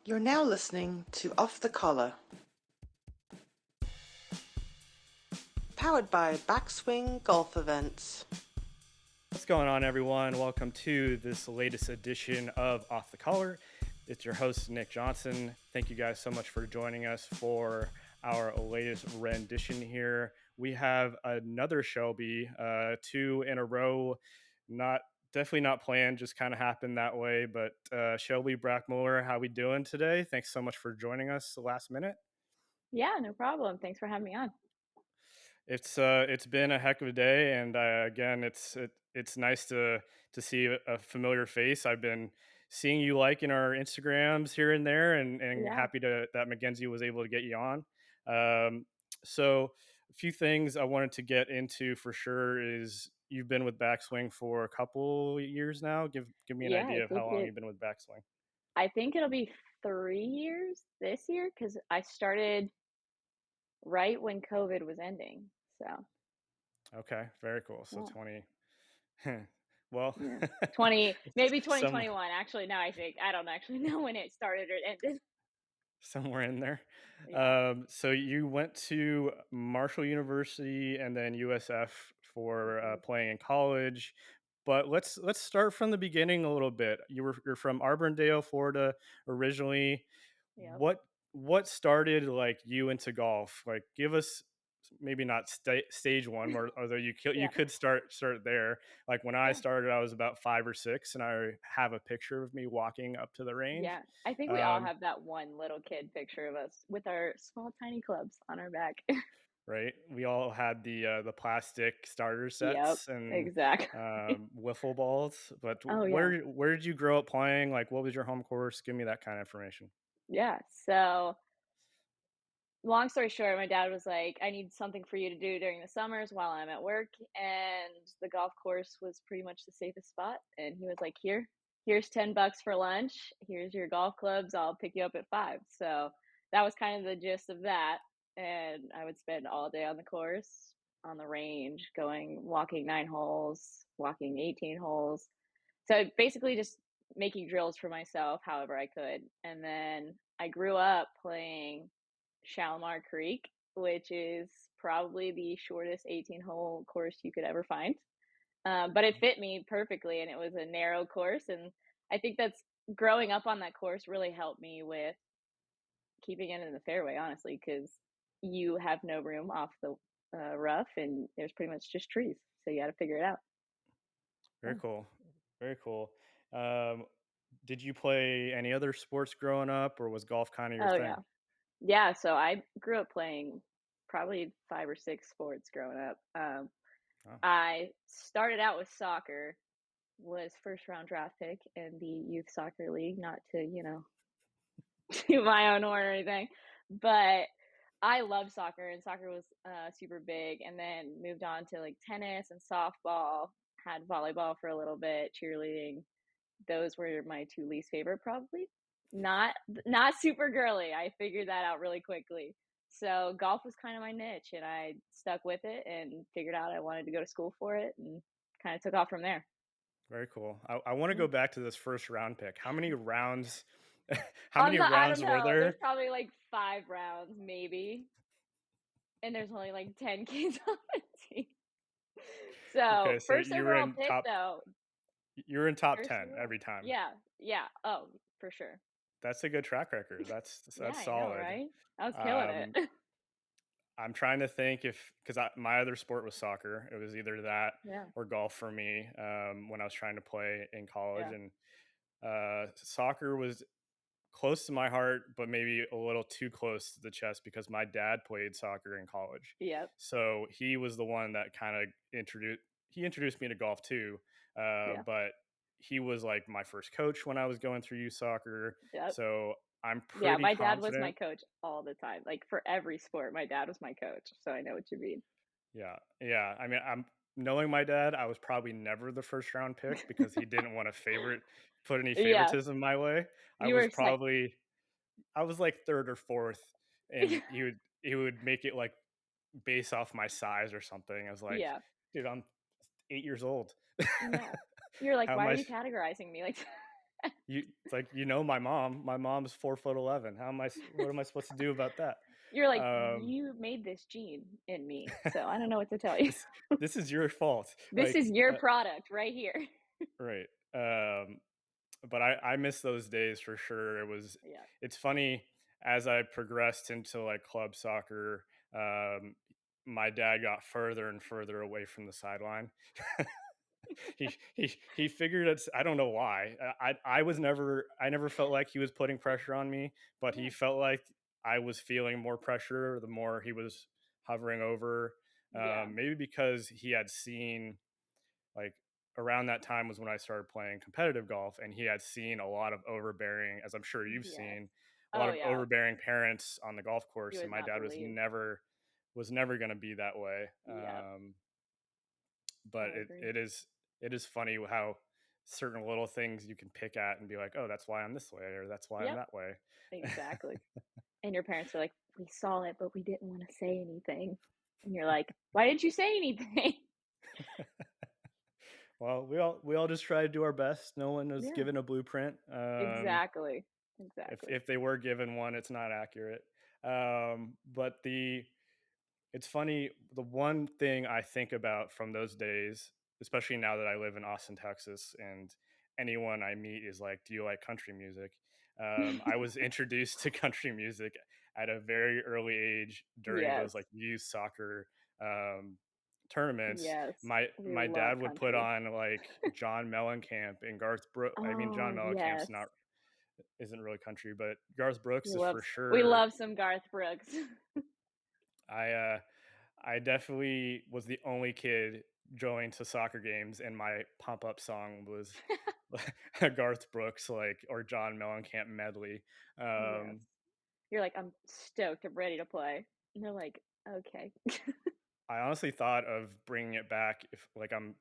You're now listening to Off the Collar, powered by Backswing Golf Events. What's going on, everyone? Welcome to this latest edition of Off the Collar. It's your host, Nick Johnson. Thank you guys so much for joining us for our latest rendition here. We have another Shelby, two in a row, definitely not planned, just kind of happened that way. But Shelby Brauckmuller, how we doing today? Thanks so much for joining us the last minute. Yeah, no problem. Thanks for having me on. It's been a heck of a day, and again, it's nice to see a familiar face. I've been seeing you in our Instagrams here and there, and Yeah. happy that Mackenzie was able to get you on. So a few things I wanted to get into for sure is you've been with Backswing for a couple years now. Give me an Yeah, idea of how long you've been with Backswing. I think it'll be 3 years this year because I started right when COVID was ending. So, Okay, very cool. So yeah. 20. Well, Yeah. 20 maybe some 2021. Actually, now I don't actually know when it started or ended. somewhere in there. Yeah. So you went to Marshall University and then USF for Mhm. playing in college. But let's start from the beginning a little bit. You're from Auburndale, Florida, originally. Yep. What what started you into golf? Like, give us maybe not stage one, although you Yeah. could start there. Like when I Yeah. started, I was about 5 or 6, and I have a picture of me walking up to the range. Yeah. I think we all Um, have that one little kid picture of us with our small tiny clubs on our back. right? We all had the plastic starter Yep. sets and Exactly. wiffle balls. But Oh, yeah. where did you grow up playing? Like, what was your home course? Give me that kind of information. Yeah. So long story short, my dad was like, I need something for you to do during the summers while I'm at work. And the golf course was pretty much the safest spot. And he was like, here's $10 for lunch. Here's your golf clubs. I'll pick you up at 5. So that was kind of the gist of that. And I would spend all day on the course, on the range, walking 9 holes, walking 18 holes. So basically just making drills for myself however I could. And then I grew up playing Shalimar Creek, which is probably the shortest 18-hole course you could ever find. But it fit me perfectly, and it was a narrow course. And I think that's growing up on that course really helped me with keeping it in the fairway, honestly, because you have no room off the rough, and there's pretty much just trees. So you got to figure it out. Very Yeah. cool. Very cool. Um, did you play any other sports growing up, or was golf kind of your Oh, yeah. thing? Yeah. So I grew up playing probably 5 or 6 sports growing up. Oh, I started out with soccer, was first round draft pick in the youth soccer league, not to, to my own horn or anything, but I love soccer and soccer was super big. And then moved on to like tennis and softball, had volleyball for a little bit, cheerleading. Those were my two least favorite, probably. Not super girly. I figured that out really quickly. So golf was kind of my niche, and I stuck with it and figured out I wanted to go to school for it, and kind of took off from there. very cool. I want to Yeah. go back to this first round pick. How many rounds? How On many the I don't rounds were know, there's there? probably, like, 5 rounds maybe, and there's only, like, 10 kids on the team. So, Okay, so first overall pick, though, you're in top first 10 overall every time. yeah, yeah, oh, for sure. That's a good track record. Yeah, That's I know, solid. right? I was killing Um, it. I'm trying to think if because my other sport was soccer. It was either that Yeah, or golf for me when I was trying to play in college, yeah, and soccer was close to my heart, but maybe a little too close to the chest because my dad played soccer in college. yep, So he was the one that kind of introduced me to golf too. yeah, But he was like my first coach when I was going through youth soccer. yep. So I'm Yeah, pretty my dad was my confident. coach all the time, like, for every sport, my dad was my coach, so I know what you mean. Yeah. Yeah. I mean, I'm knowing my dad, I was probably never the first round pick because he didn't want to put any Yeah, favoritism my way. I you was were second. probably I was like third or fourth, and he would make it like based off my size or something. I was like, Yeah, dude, I'm 8 years old. yeah. You're like, How am "Why are I? you categorizing me like that?" It's like, my mom. My mom's 4'11". What am I supposed to do about that? You're like, Um, "You made this gene in me, so I don't know what to tell you. this this is your fault. This is your product right here." Right. Um, but I miss those days for sure. Yeah. It's funny as I progressed into like club soccer. Um, my dad got further and further away from the sideline. He figured it's, I don't know why. I never felt like he was putting pressure on me, but he Yeah. felt like I was feeling more pressure the more he was hovering over. Yeah. Maybe because he had seen, like, around that time was when I started playing competitive golf, and he had seen a lot of overbearing, as I'm sure you've Yes. seen, a lot Oh, of yeah. overbearing parents on the golf You course, and would my not dad believe. was never going to be that way. Yep. But I agree. it is funny how certain little things you can pick at and be like, oh, that's why I'm this way, or that's why I'm Yep. that way. Exactly. And your parents are like, "We saw it, but we didn't wanna say anything." And you're like, "Why didn't you say anything?" Well, we all just try to do our best. No one is Yeah. given a blueprint. Exactly. Exactly. If they were given one, it's not accurate. But it's funny. The one thing I think about from those days, especially now that I live in Austin, Texas, and anyone I meet is like, "Do you like country music?" I was introduced to country music at a very early age during Yes. those like youth soccer um, tournaments. Yes. We My love dad would put country. on like John Mellencamp and Garth Brooks. I mean, John Oh, Mellencamp's yes. not isn't really country, but Garth Brooks is for We sure. love some Garth Brooks. I I definitely was the only kid going to soccer games, and my pump up song was a Garth Brooks like or John Mellencamp medley. Yes. Um, You're like, "I'm stoked. I'm ready to play." And they're like, "Okay." I honestly thought of bringing it back if like I'm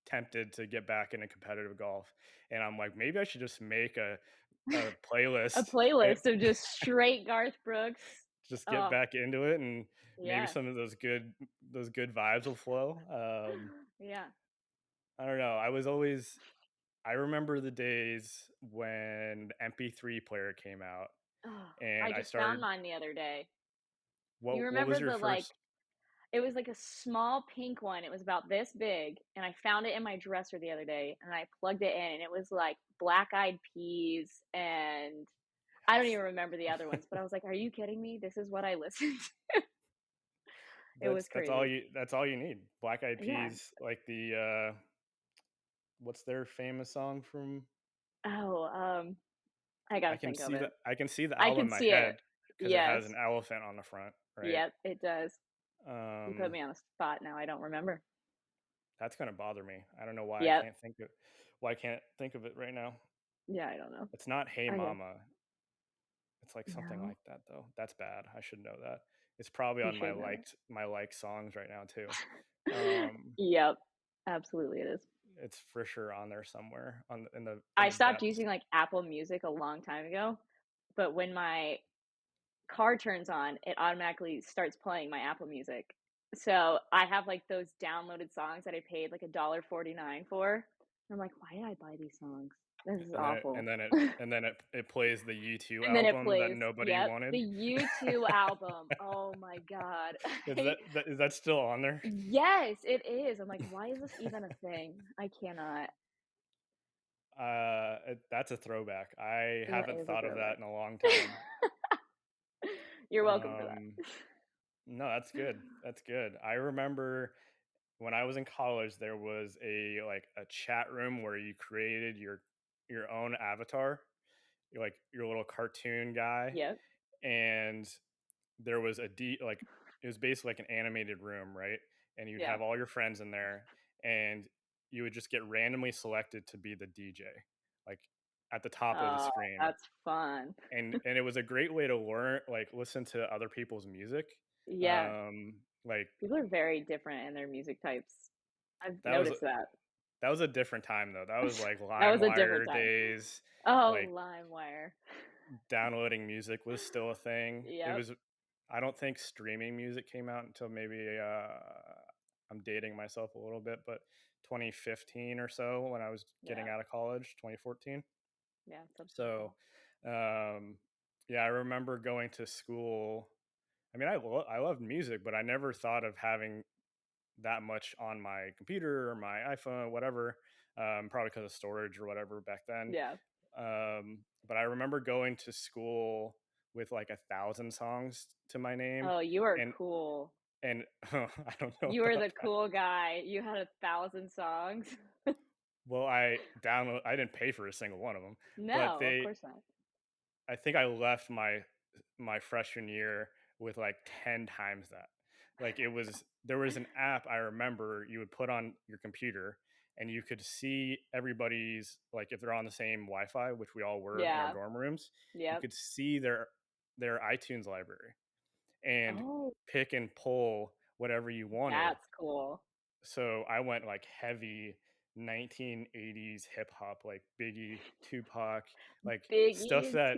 tempted to get back into competitive golf, and I'm like maybe I should just make a A playlist and playlist of just straight Garth Brooks. just get Oh, back into it, and maybe yeah. some of those good vibes will flow. Yeah. I don't know. I remember the days when the MP3 player came out, Oh, I and I just found started. mine the other day. You What was remember your the, like, first? it was like a small pink one, it was about this big, and I found it in my dresser the other day, and I plugged it in, and it was, like, Black Eyed Peas, and I don't even remember the other ones, but I was like, "Are you kidding me? This is what I listened." It was crazy. That's all you need. Black Eyed Yeah. Peas, like what's their famous song from? Oh, I gotta think of it. I can see the I album can in my see it. head because it has Yes. an elephant on the front, right? Yep, it does. You put Um, me on the spot now, I don't remember. that's gonna bother me. I don't know Yep. why I can't think of it right now. Yeah, I don't know. It's not Hey Okay. Mama. It's like something No, like that though. That's bad. I should know that. It's probably you on should know my liked songs right now too. it. Um, Yep, absolutely it is. it's for sure on there somewhere in I the stopped depths. using, like, Apple Music a long time ago, but when my car turns on, it automatically starts playing my Apple Music. So, I have, like, those downloaded songs that I paid, like, $1.49 for. I'm like, "Why did I buy these songs? This is awful." It plays the U2 And then it album that plays. nobody Yep, the wanted. U2 album. Oh my god. Is that still on there? Yes, it is. I'm like, "Why is this even a thing?" I cannot. That's a throwback. I That haven't is a thought of that throwback. in a long time. You're welcome for Um, that. no, that's good. That's good. I remember when I was in college, there was a chat room where you created your own avatar, like your little cartoon guy, Yep, and there was it was basically like an animated room, right? And you'd yeah. have all your friends in there, and you would just get randomly selected to be the DJ, like at the top of the Oh, screen. that's fun. And it was a great way to listen to other people's music. Yeah, Like people are very different in their music types. I've that was noticed that. that was a different time though. That was like That was a different LimeWire time. days. Oh, Like LimeWire. downloading music was still a thing. Yep, I don't think streaming music came out until maybe I'm dating myself a little bit, but 2015 or so when I was getting yeah. out of college, 2014. Yeah, something like So, that. yeah, I remember going to school. I mean, I loved music, but I never thought of having that much on my computer or my iPhone, whatever. Probably because of storage or whatever back then. Yeah. But I remember going to school with like 1,000 songs to my name, Oh, you are and cool. I don't know You were about the that. cool guy. You had 1,000 songs. Well, I didn't pay for a single one of them, but No, of they course not. I think I left my freshman year with like 10 times that. Like there was an app I remember you would put on your computer and you could see everybody's, like if they're on the same Wi-Fi, which we all were in our Yeah. dorm rooms, you Yep. could see their iTunes library and Oh, pick and pull whatever you wanted. that's cool. So I went like heavy 1980s hip hop, like Biggie, Tupac, like Biggie and Tupac.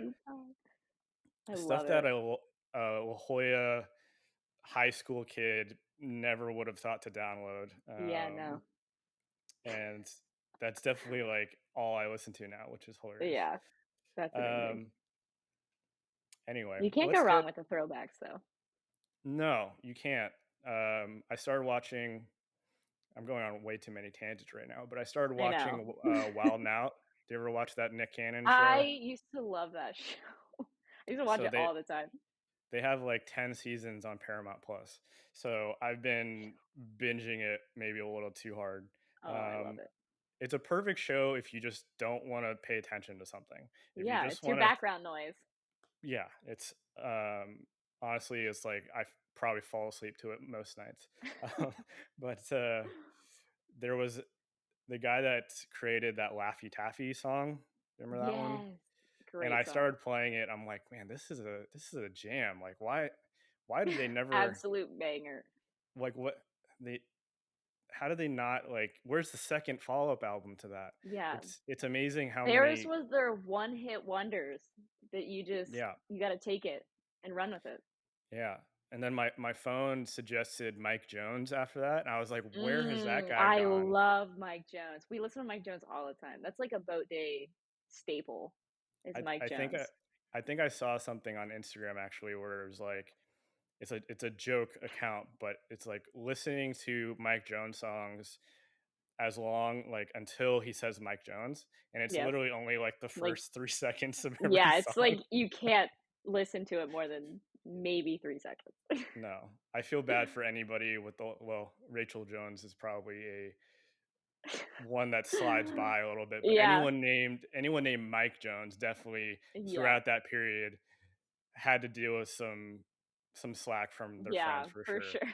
I stuff love that it. a La Jolla high school kid never would have thought to download. Yeah, no. And that's definitely like all I listen to now, which is hilarious. Yeah, that's amazing. Um, anyway, You can't go let's wrong get with the throwbacks, though. no, you can't. I started watching. I'm going on way too many tangents right now, but I started I know. watching Wild 'N Out. Do you ever watch that Nick Cannon I show? used to love that show. I used to watch So it all the time. they have like 10 seasons on Paramount Plus. So I've been binging it maybe a little too hard. Oh, I love Um, it. it's a perfect show if you just don't want to pay attention to something. If you Yeah, just it's your want to, background noise. yeah, it's honestly, it's like probably fall asleep to it most nights. Um, but there was the guy that created that Laffy Taffy song. Remember that one? Yes. And Great I song. started playing it. I'm like, man, this is a jam. Like, why did they never Absolute banger. like what they how did they not like where's the second follow-up album to that? Yeah. It's amazing how Theirs many was their one-hit wonders that yeah, you gotta take it and run with it. yeah. And then my phone suggested Mike Jones after that, and I was like, where has that guy I gone? love Mike Jones. We listen to Mike Jones all the time. That's like a boat day staple is I Mike I think I Jones. I think I saw something on Instagram actually where it was like it's a joke account, but it's like listening to Mike Jones songs as long like until he says Mike Jones, and it's Yep. literally only like the Like, first 3 seconds of every yeah, it's like song. you can't listen to it more than maybe 3 seconds. No, I feel bad for anybody with the well, Rachel Jones is probably a one that slides by a little bit, but Yeah, anyone named Mike Jones definitely yeah, throughout that period had to deal with some slack from their friends yeah, for for sure. sure.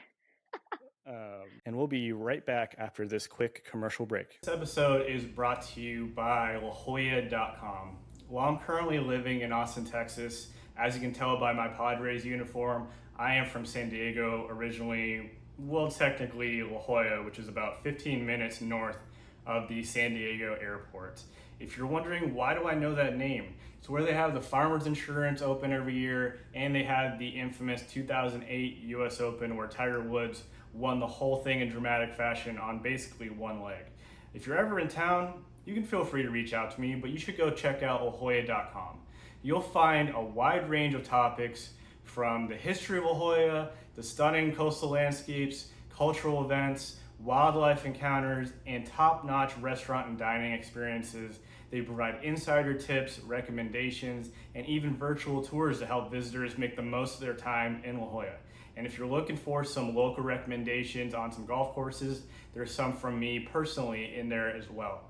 And we'll be right back after this quick commercial break. This episode is brought to you by LaJolla.com. While I'm currently living in Austin, Texas, as you can tell by my Padres uniform, I am from San Diego originally, well, technically La Jolla, which is about 15 minutes north of the San Diego airport. If you're wondering why do I know that name, it's where they have the Farmers Insurance Open every year, and they had the infamous 2008 US Open where Tiger Woods won the whole thing in dramatic fashion on basically one leg. If you're ever in town, you can feel free to reach out to me, but you should go check out LaJolla.com. You'll find a wide range of topics from the history of La Jolla, the stunning coastal landscapes, cultural events, wildlife encounters, and top-notch restaurant and dining experiences. They provide insider tips, recommendations, and even virtual tours to help visitors make the most of their time in La Jolla. And if you're looking for some local recommendations on some golf courses, there's some from me personally in there as well.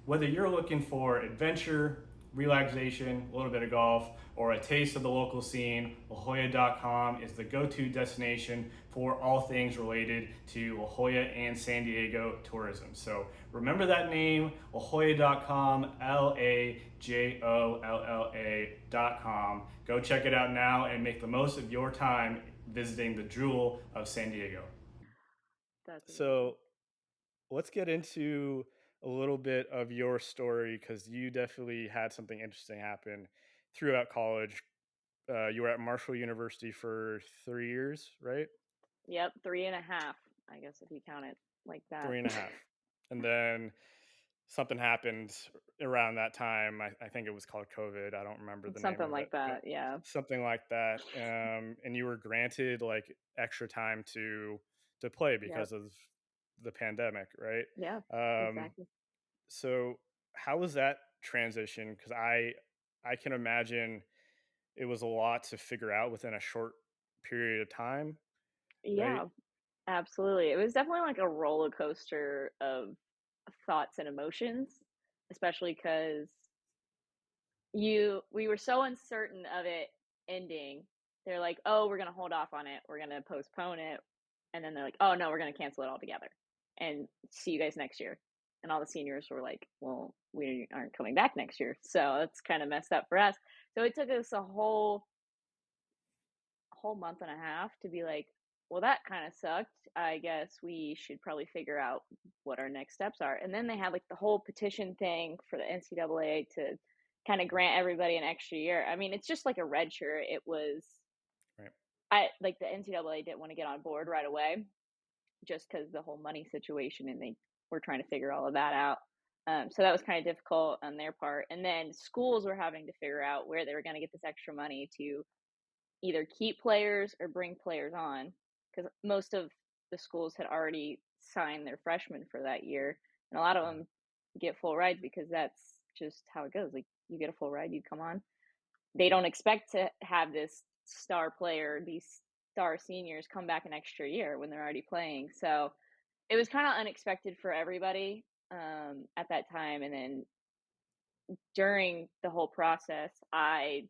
Whether you're looking for adventure, relaxation, a little bit of golf, or a taste of the local scene, LaJolla.com is the go-to destination for all things related to La Jolla and San Diego tourism. So remember that name, LaJolla.com, LaJolla.com. Go check it out now and make the most of your time visiting the jewel of San Diego. That's amazing. So let's get into a little bit of your story because you definitely had something interesting happen throughout college. You were at Marshall University for 3 years, right? Yep, 3.5, I guess if you count it like that. 3.5. And then something happened around that time. I think it was called COVID. I don't remember the name Something of it, like but that. Yeah. something like that. And you were granted like extra time to play Yep. because of the pandemic, right? Yeah. Um, Exactly. so how was that transition? Because I can imagine it was a lot to figure out within a short period of time, right? Yeah. Absolutely. It was definitely like a roller coaster of thoughts and emotions, especially because we were so uncertain of it ending. They're like, "Oh, we're gonna hold off on it. We're gonna postpone it," and then they're like, "Oh no, we're gonna cancel it altogether and see you guys next year." And all the seniors were like, "Well, we aren't coming back next year," so that's kind of messed up for us. So it took us a whole month and a half to be like, well, that kind of sucked. I guess we should probably figure out what our next steps are. And then they had like the whole petition thing for the NCAA to kind of grant everybody an extra year. I mean, it's just like a red shirt. It was, Right. I like the NCAA didn't want to get on board right away just because the whole money situation and they were trying to figure all of that out. So that was kind of difficult on their part. And then schools were having to figure out where they were going to get this extra money to either keep players or bring players on because most of the schools had already signed their freshmen for that year, and a lot of Mhm. them get full rides because that's just how it goes. Like you get a full ride, you come on. They Yep. don't expect to have this star player, these star seniors come back an extra year when they're already playing. So it was kind of unexpected for everybody at that time. And then during the whole process, I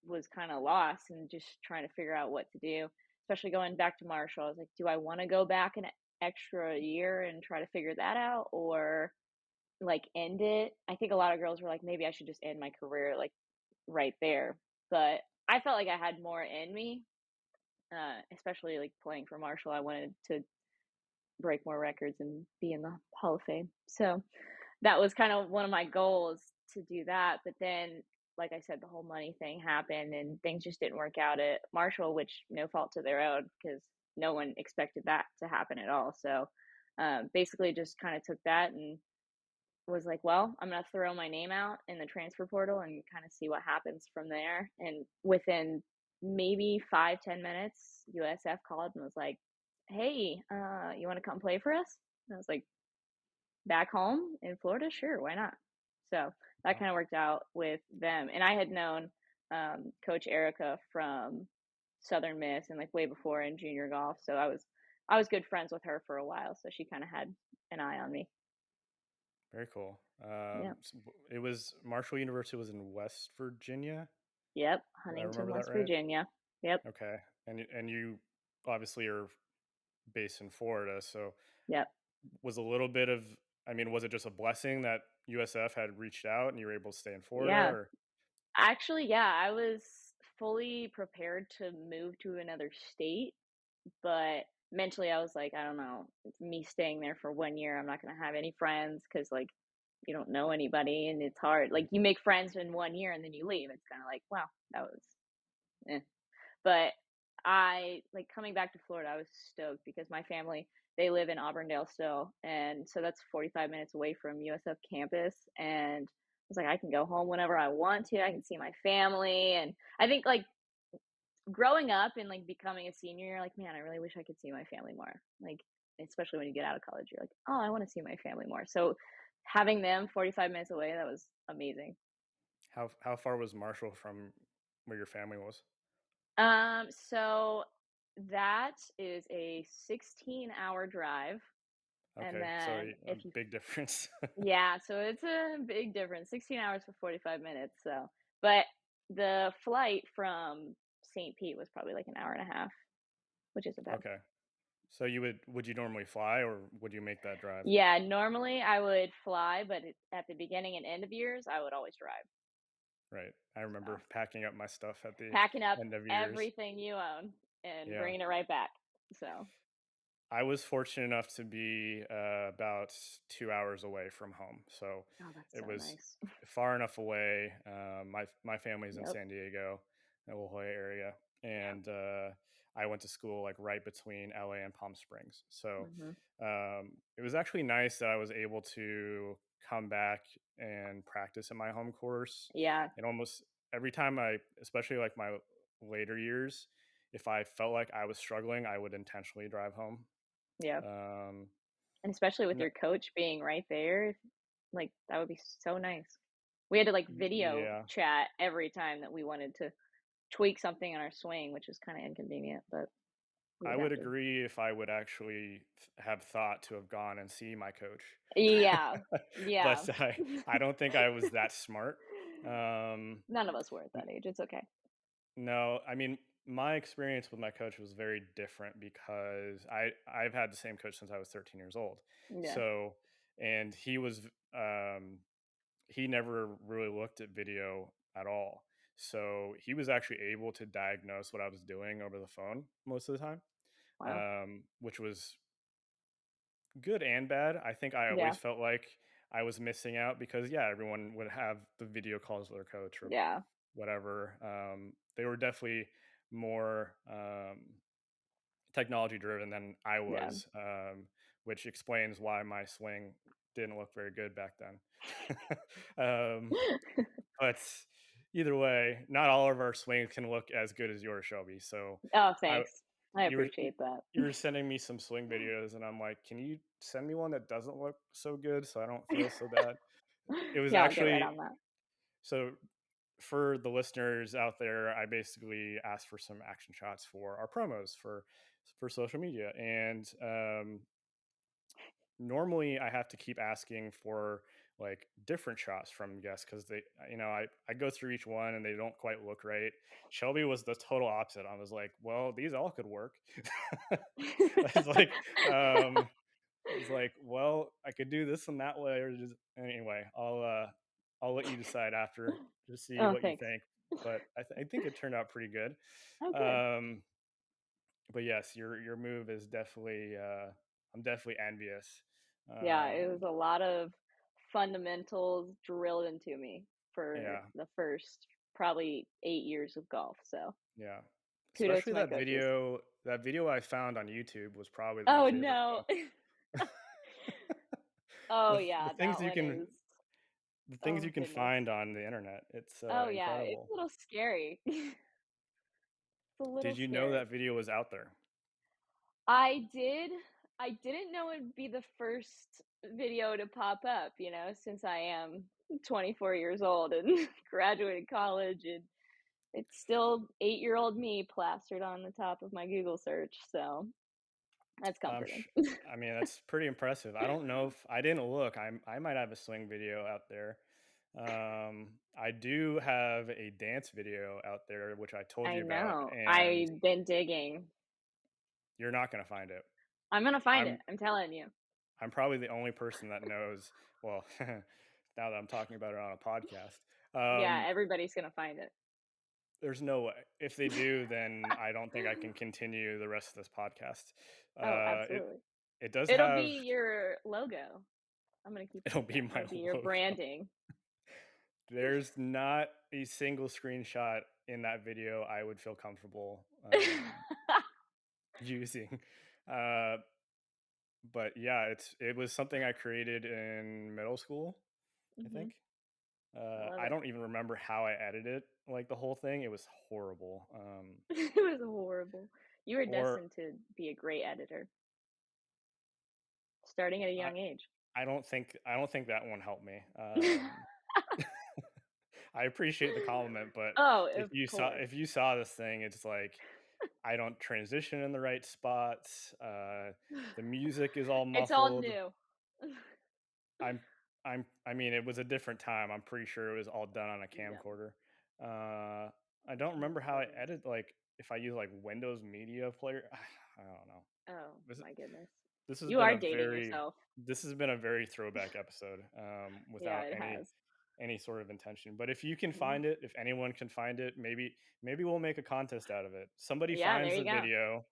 was kind of lost and just trying to figure out what to do, especially going back to Marshall. I was like, do I want to go back an extra year and try to figure that out or like end it? I think a lot of girls were like, maybe I should just end my career like right there. But I felt like I had more in me, especially like playing for Marshall. I wanted to break more records and be in the Hall of Fame. So that was kind of one of my goals to do that. But then, like I said, the whole money thing happened and things just didn't work out at Marshall, which no fault to their own because no one expected that to happen at all. So basically, just kind of took that and was like, well, I'm going to throw my name out in the transfer portal and kind of see what happens from there. And within maybe 5-10 minutes, USF called and was like, hey, you want to come play for us? And I was like, back home in Florida, sure, why not? So that Wow. kind of worked out with them. And I had known Coach Erica from Southern Miss and like way before in junior golf. So I was good friends with her for a while. So she kind of had an eye on me. Very cool. Yeah. It was Marshall University was in West Virginia. Yep. Did I Huntington, remember that West right? Virginia. Yep. Okay. And you obviously are based in Florida, so Yep. was a little bit of I mean, was it just a blessing that USF had reached out and you were able to stay in Florida Yeah. or Actually, yeah, I was fully prepared to move to another state, but mentally I was like, I don't know, me staying there for 1 year, I'm not gonna have any friends because like you don't know anybody and it's hard. Like you make friends in 1 year and then you leave. It's kind of like, wow, that was eh. But I like coming back to Florida, I was stoked because my family, they live in Auburndale still. And so that's 45 minutes away from USF campus. And I was like, I can go home whenever I want to. I can see my family. And I think like growing up and like becoming a senior, you're like, man, I really wish I could see my family more. Like, especially when you get out of college, you're like, oh, I want to see my family more. So having them 45 minutes away, that was amazing. how far was Marshall from where your family was? So that is a 16-hour drive. And Okay, so then a if you, big difference. yeah, so it's a big difference 16 hours for 45 minutes. So, but the flight from St. Pete was probably like an hour and a half, which isn't bad. Okay. So would you normally fly or would you make that drive? Yeah, normally I would fly, but at the beginning and end of years, I would always drive. Right. I remember So packing up my stuff at the packing up end of years. everything you own and Yeah. bringing it right back. So, I was fortunate enough to be about 2 hours away from home, so oh, that's it so was nice. far enough away. My family's in Yep. San Diego, the La Jolla area, Yeah. and I went to school like right between LA and Palm Springs. So Hmm. it was actually nice that I was able to. come back and practice at my home course. Yeah. And almost every time especially like my later years, if I felt like I was struggling, I would intentionally drive home. Yeah. Um, And especially with n- your coach being right there, like, that would be so nice. We had to, like, video yeah, chat every time that we wanted to tweak something on our swing, which is kinda inconvenient, but we I would would have to. agree if I would actually have thought to have gone and see my coach. Yeah. Yeah. But I don't think I was that smart. Um, None of us were at that age, it's okay. no, I mean, my experience with my coach was very different because I've had the same coach since I was 13 years old. Yeah. So, and he never really looked at video at all. So he was actually able to diagnose what I was doing over the phone most of the time, Wow. which was good and bad. I think I Yeah. always felt like I was missing out because yeah, everyone would have the video calls with their coach or Yeah. whatever. They were definitely more technology driven than I Yeah. was, which explains why my swing didn't look very good back then. um, but either way, not all of our swings can look as good as yours, Shelby. So Oh, I thanks. I you were appreciate that. you were sending me some swing videos, and I'm like, can you send me one that doesn't look so good so I don't feel so bad? It was Yeah, I'll get right actually on that. so for the listeners out there, I basically asked for some action shots for our promos for social media, and normally I have to keep asking for like different shots from guests because I go through each one and they don't quite look right. Shelby was the total opposite. I was like, well, these all could work. I was like, um, I was like, well, I could do this and that way, or just anyway. I'll let you decide after to see Oh, what you thanks. think. But I think it turned out pretty good. Oh, good. Um, but yes, your move is definitely. I'm definitely envious. Yeah, it was Um, a lot of fundamentals drilled into me for yeah, the first probably 8 years of golf, so yeah. kudos Especially to my coaches. that video I found on YouTube was probably my Oh, favorite no. one. Oh, The yeah, things that you one can is, the things you oh, can goodness. find on the internet. It's Oh, yeah, it's incredible. a little scary. It's a little Did you know scary. that video was out there? I did. I didn't know it'd be the first video to pop up, since I am 24 years old and graduated college, and it's still 8-year-old me plastered on the top of my Google search, so that's I'm comforting. sh I mean, that's pretty impressive. I don't know if I didn't look. I might have a swing video out there. I do have a dance video out there, which I told I you about, know. and I've been digging. you're not gonna find it. I'm gonna find it, I'm I'm telling you. I'm probably the only person that knows. Well, now that I'm talking about it on a podcast, Yeah, um, everybody's gonna find it. there's no way. If they do, then I don't think I can continue the rest of this podcast. Oh, Uh, it absolutely. it does It'll have. be your logo. I'm gonna keep it It'll like be that. my It'll be your logo. branding. There's not a single screenshot in that video I would feel comfortable using. Uh, but yeah, it was something I created in middle school, I Mhm. think. I love I it. don't even remember how I edited like the whole thing. It was horrible. It was horrible. You were Or destined to be a great editor, starting at a I, young age. I don't think that one helped me. I appreciate the compliment, but Oh, of course. if you saw this thing, it's like I don't transition in the right spots. The music is all It's all muffled. new. I'm I mean, it was a different time. I'm pretty sure it was all done on a Yeah. camcorder. I don't Oh, remember how I goodness. edit like if I use like Windows Media Player. I don't know. Oh, This my goodness. this has You been are a dating very yourself. throwback episode Yeah, without it has. any sort of intention. But if you can Mhm. find it, if anyone can find it, maybe we'll make a contest out of it. Somebody Yeah, there finds you the go. video.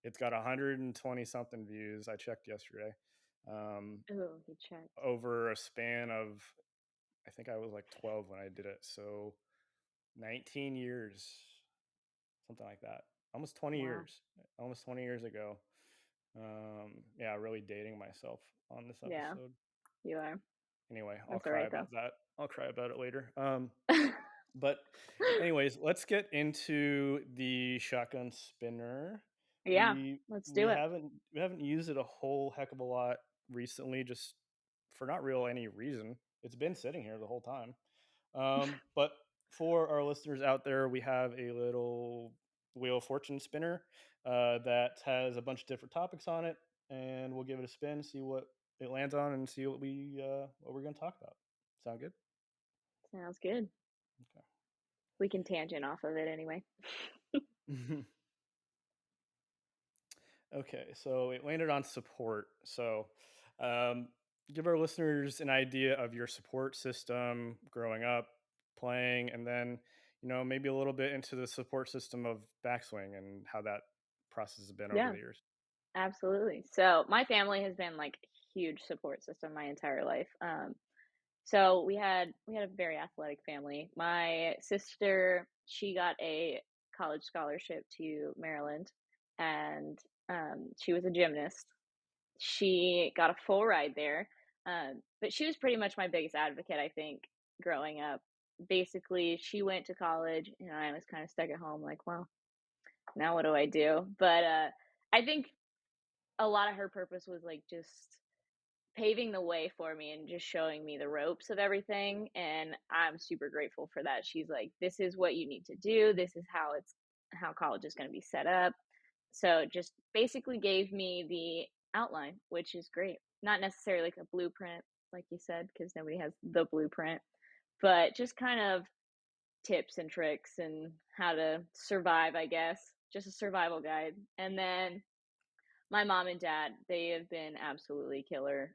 It's got 120 something views. I checked yesterday. Um, Ooh, he checked. over a span of I think I was like 12 when I did it. So 19 years, something like that. Almost 20 Wow. years. Almost 20 years ago. Yeah, really dating myself on this Yeah, episode. you are. Anyway, I'll That's all cry right though. about that. I'll cry about it later. But anyways, let's get into the shotgun spinner. Yeah, We let's we do it. haven't we haven't used it a whole heck of a lot recently, just for not real any reason. It's been sitting here the whole time. But for our listeners out there, we have a little Wheel of Fortune spinner that has a bunch of different topics on it, and we'll give it a spin, see what it lands on, and see what we're going to talk about. Sound good? Sounds good. We can tangent off of it anyway. Okay. Okay, so it landed on support. So, um, give our listeners an idea of your support system growing up, playing, and then, maybe a little bit into the support system of backswing and how that process has been over Yeah, the years. absolutely. So my family has been like a huge support system my entire life. So we had a very athletic family. My sister, she got a college scholarship to Maryland, and she was a gymnast. She got a full ride there, but she was pretty much my biggest advocate, I think, growing up. Basically, she went to college, and I was kind of stuck at home, like, well, now what do I do? But I think a lot of her purpose was like just paving the way for me and just showing me the ropes of everything, and I'm super grateful for that. She's like, this is what you need to do, this is how college is going to be set up. So just basically gave me the outline, which is great. Not necessarily like a blueprint, like you said, because nobody has the blueprint, but just kind of tips and tricks and how to survive, I guess. Just a survival guide. And then my mom and dad, they have been absolutely killer.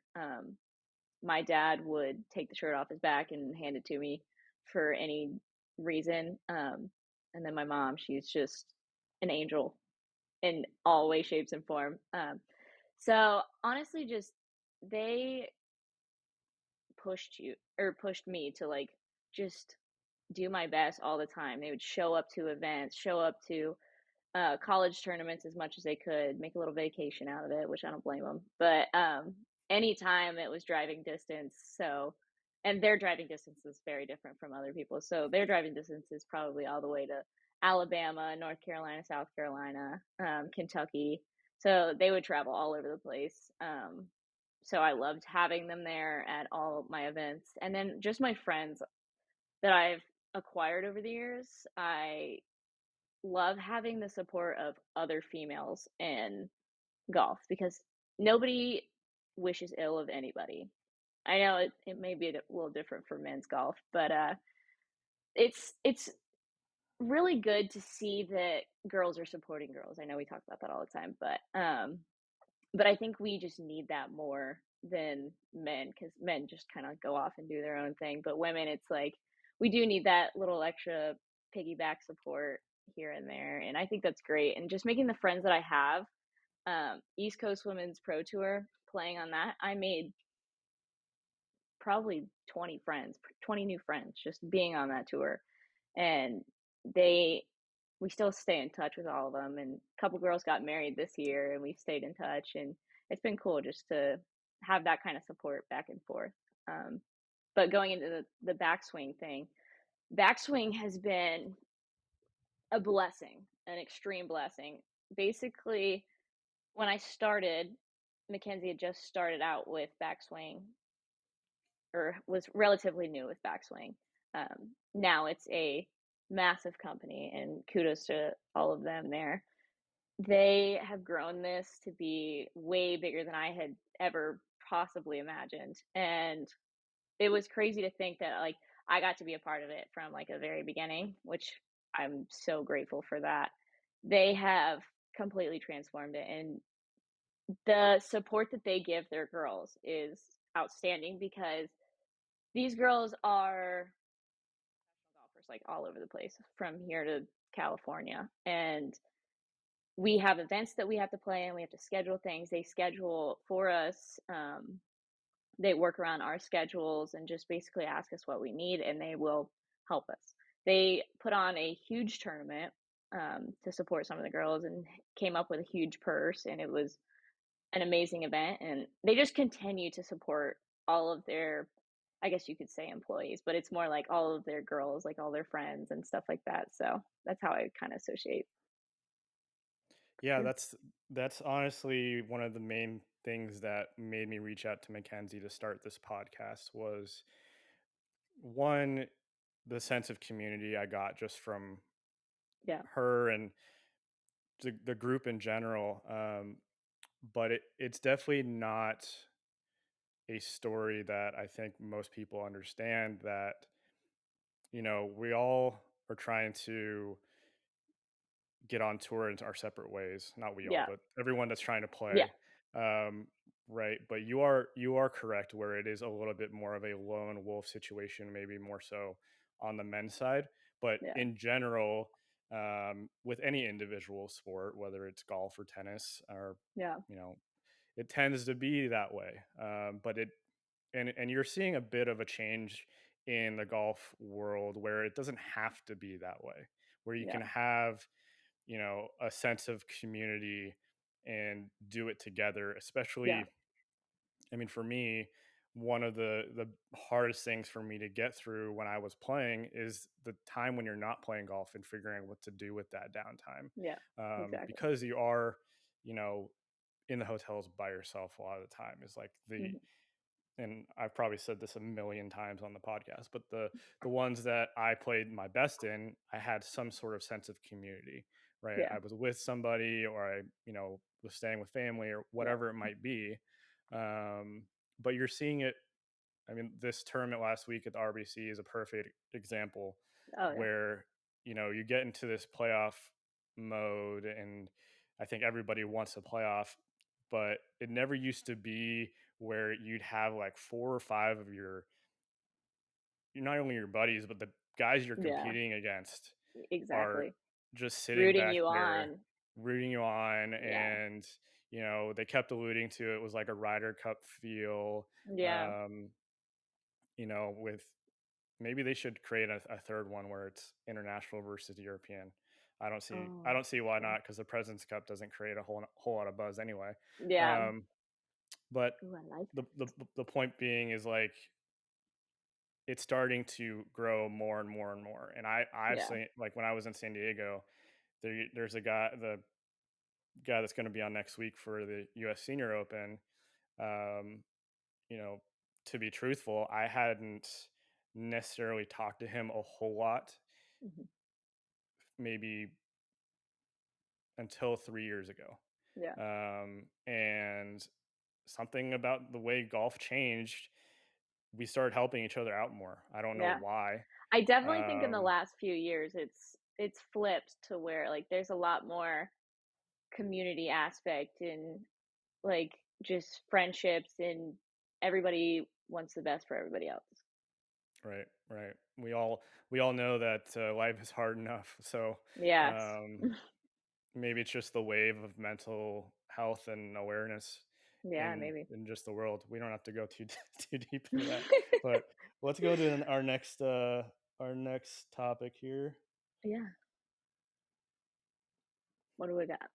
My dad would take the shirt off his back and hand it to me for any reason. And then my mom, she's just an angel in all ways, shapes, and form. So honestly, just they pushed me to like just do my best all the time. They would show up to events, show up to college tournaments as much as they could, make a little vacation out of it, which I don't blame them. But anytime it was driving distance, so and their driving distance is very different from other people. So their driving distance is probably all the way to Alabama, North Carolina, South Carolina, Kentucky. So they would travel all over the place. So I loved having them there at all of my events. And then just my friends that I've acquired over the years, I love having the support of other females in golf because nobody wishes ill of anybody. I know it may be a little different for men's golf, but it's really good to see that girls are supporting girls. I know we talk about that all the time, but I think we just need that more than men because men just kind of go off and do their own thing. But women, it's like we do need that little extra piggyback support here and there. And I think that's great. And just making the friends that I have, East Coast Women's Pro Tour, playing on that, I made probably 20 friends, 20 new friends just being on that tour. And they, we still stay in touch with all of them. And a couple girls got married this year and we've stayed in touch. And it's been cool just to have that kind of support back and forth. Um, but going into the backswing thing, backswing has been a blessing, an extreme blessing. Basically, when I started, Mackenzie had just started out with backswing or was relatively new with backswing. Now it's a massive company, and kudos to all of them there. They have grown this to be way bigger than I had ever possibly imagined. And it was crazy to think that like I got to be a part of it from like a very beginning, which I'm so grateful for that. They have completely transformed it, and the support that they give their girls is outstanding because these girls are professional golfers like all over the place from here to California, and we have events that we have to play and we have to schedule things. They schedule for us. They work around our schedules and just basically ask us what we need, and they will help us. They put on a huge tournament to support some of the girls and came up with a huge purse, and it was an amazing event. And they just continue to support all of their I guess you could say employees, but it's more like all of their girls, like all their friends and stuff like that. So that's how I kind of associate. Yeah, Sure. that's honestly one of the main things that made me reach out to Mackenzie to start this podcast was one, the sense of community I got just from Yeah. her and the group in general. But it's definitely not a story that I think most people understand that, we all are trying to get on tour in our separate ways. Not we all, Yeah. but everyone that's trying to Yeah. play. Um, right. But you are correct where it is a little bit more of a lone wolf situation, maybe more so on the men's side. But Yeah. in general, with any individual sport, whether it's golf or tennis or, Yeah. you know, it tends to be that way. But it and you're seeing a bit of a change in the golf world where it doesn't have to be that way, where you Yeah. can have a sense of community and do it together, Yeah. especially, I mean, for me, one of the hardest things for me to get through when I was playing is the time when you're not playing golf and figuring out what to do with that downtime, Yeah. Exactly. because you are you know in the hotels by yourself a lot of the time is like the Hmm. and I've probably said this a million times on the podcast, but the ones that I played my best in, I had some sort of sense of community, right? Yeah. I was with somebody, or I, was staying with family, or Yeah. whatever it might be. Um, but you're seeing it. I mean, this tournament last week at the RBC is a perfect example Oh yeah. where you get into this playoff mode, and I think everybody wants a playoff, but it never used to be where you'd have like four or five of you're not only your buddies, but the guys you're Yeah. competing against are Exactly. just sitting Rooting back you there on. rooting you on. Yeah. And they kept alluding to it was like a Ryder Cup feel, Yeah. um with maybe they should create a third one where it's international versus European. I Oh. don't see why Yeah. not, because the President's Cup doesn't create a whole lot of buzz anyway. Yeah. Um, but Ooh, I like the, the that. the point being is like it's starting to grow more and more and more. And I've Yeah. seen, like, when I was in San Diego, there's the guy that's going to be on next week for the U.S. Senior Open. Um, you know, to be truthful, I hadn't necessarily talked to him a whole lot, Hmm. maybe until 3 years ago. Yeah. And something about the way golf changed, we started helping each other out more. I don't know Yeah. why. I definitely think in the Um, last few years it's flipped to where like there's a lot more community aspect and like just friendships and everybody wants the best for everybody else. right, right. We all know that life is hard enough. So Yes. um, maybe it's just the wave of mental health and awareness Yeah, maybe. in just the world. We don't have to go too too deep into that, but let's go to our next topic here. Yeah. What do we got?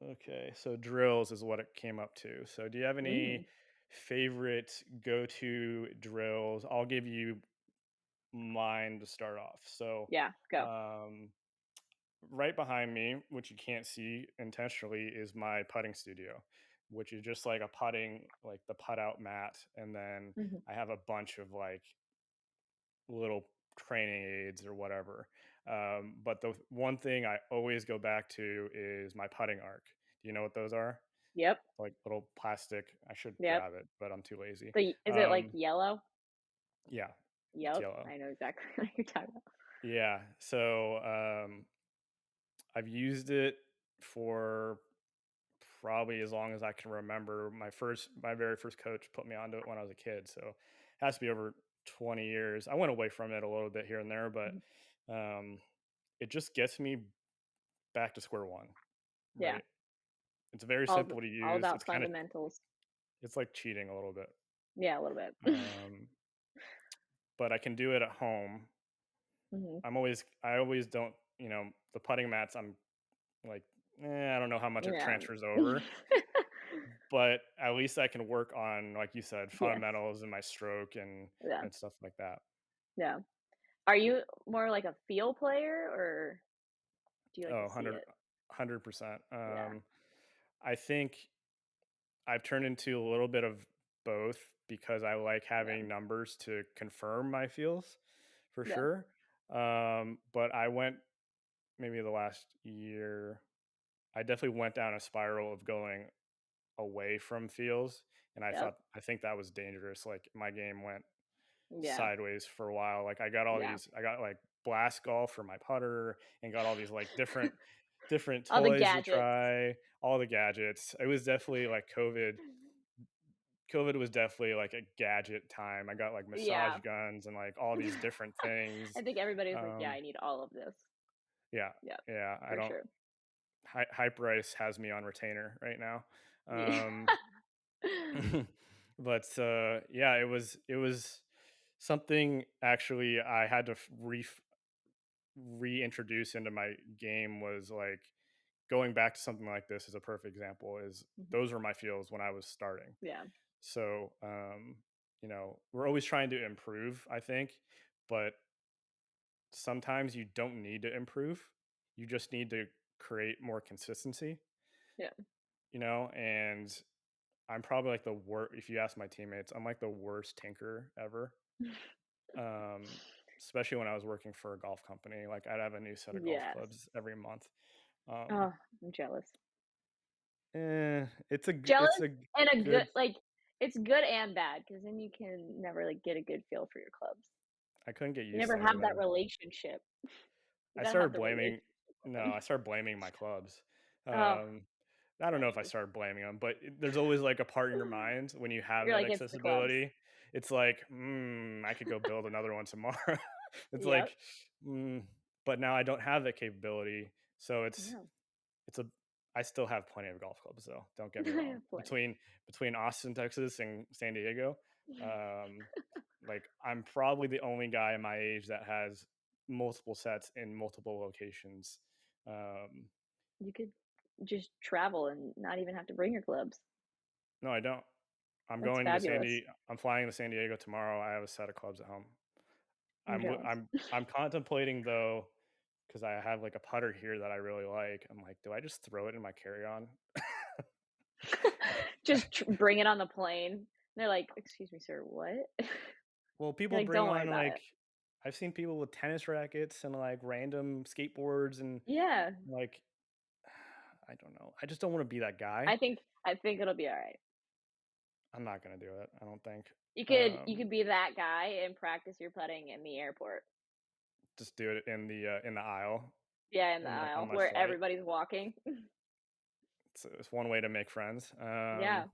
Okay, so drills is what it came up to. So do you have Mm, any favorite go-to drills? I'll give you mine to start off. So yeah, go. um, right behind me, which you can't see intentionally, is my putting studio, which is just like a putting, like the putt out mat. And then Mhm. I have a bunch of like little training aids or whatever. But the one thing I always go back to is my putting arc. Do you know what those are? Yep. Like little plastic. I should Yep. grab it, but I'm too lazy. Is it like Um, yellow? yeah, it's Yep. yellow. I know exactly what you're talking about. Yeah. So I've used it for probably as long as I can remember. My very first coach put me onto it when I was a kid, so it has to be over 20 years. I went away from it a little bit here and there, but Mhm. um, it just gets me back to square one. Yeah. Right? It's very All simple to all use. about fundamentals. It's like cheating a little bit, Yeah, a little bit. um, but I can do it at home. Mhm. I always don't. The putting mats. I'm like, I don't know how much it Yeah. transfers over. but at least I can work on, like you said, Yes. fundamentals and my stroke Yeah. and stuff like that. Yeah. Are you more like a feel player or do you like to Oh, see it? 100%. Yeah. I think I've turned into a little bit of both because I like Yeah. having numbers to confirm my feels for Yeah. sure. But I went maybe the last year, I definitely went down a spiral of going away from feels. And Yep. I think that was dangerous. Like my game went Yeah. sideways for a while. Like Yeah. I got like blast golf for my putter and got all these like different All the toys to gadgets. try, all the gadgets. It was definitely like COVID was definitely like a gadget time. I got like massage Yeah. guns and like all these different I things. think everybody's like, "Yeah, Um, I need all of this." yeah, Yeah, yeah. I for don't. sure. Hyper Ice has me on retainer right now. Yeah. Um, but yeah, it was something actually I had to reintroduce into my game was like going back to something like this is a perfect example is Mhm. those were my feels when I was starting. Yeah. So, we're always trying to improve, I think, but sometimes you don't need to improve. You just need to create more consistency, Yeah. and I'm probably like the worst. If you ask my teammates, I'm like the worst tinker ever. Um, Especially when I was working for a golf company, like I'd have a new set of golf Yes. clubs every month. Um, Oh, I'm jealous. Jealous it's a and a good good. like, it's good and bad because then you can never, like, get a good feel for your clubs. I couldn't get You used never to any have that better. relationship. You I gotta have started the blaming relationship with No, them. I started blaming my clubs. Oh, Um, I don't know if I gotcha. started blaming them, but there's always like a part in your mind when you have You're that like, "It's the clubs." accessibility. It's like, I could go build another one tomorrow. It's Yep. like, mm, but now I don't have that capability. So Yeah. it's a, I still have plenty of golf clubs though. Don't get me I wrong. have plenty. Between Austin, Texas and San Diego, um, like I'm probably the only guy my age that has multiple sets in multiple locations. Um, You could just travel and not even have to bring your clubs. no, I don't. That's fabulous. I'm flying to San Diego tomorrow. I have a set of clubs at home. I'm jealous. I'm contemplating though, because I have like a putter here that I really like. I'm like, do I just throw it in my carry on? Just bring it on the plane. They're like, "Excuse me, sir, what?" Well, You're people like, bring "Don't worry on about it." like I've seen people with tennis rackets and like random skateboards and Yeah, like I don't know. I just don't want to be that guy. I think it'll be alright. I'm not gonna do it. I don't think. You could be that guy and practice your putting in the airport. Just do it in the aisle Yeah, in the aisle on my where flight. everybody's walking. It's one way to make friends. Yeah,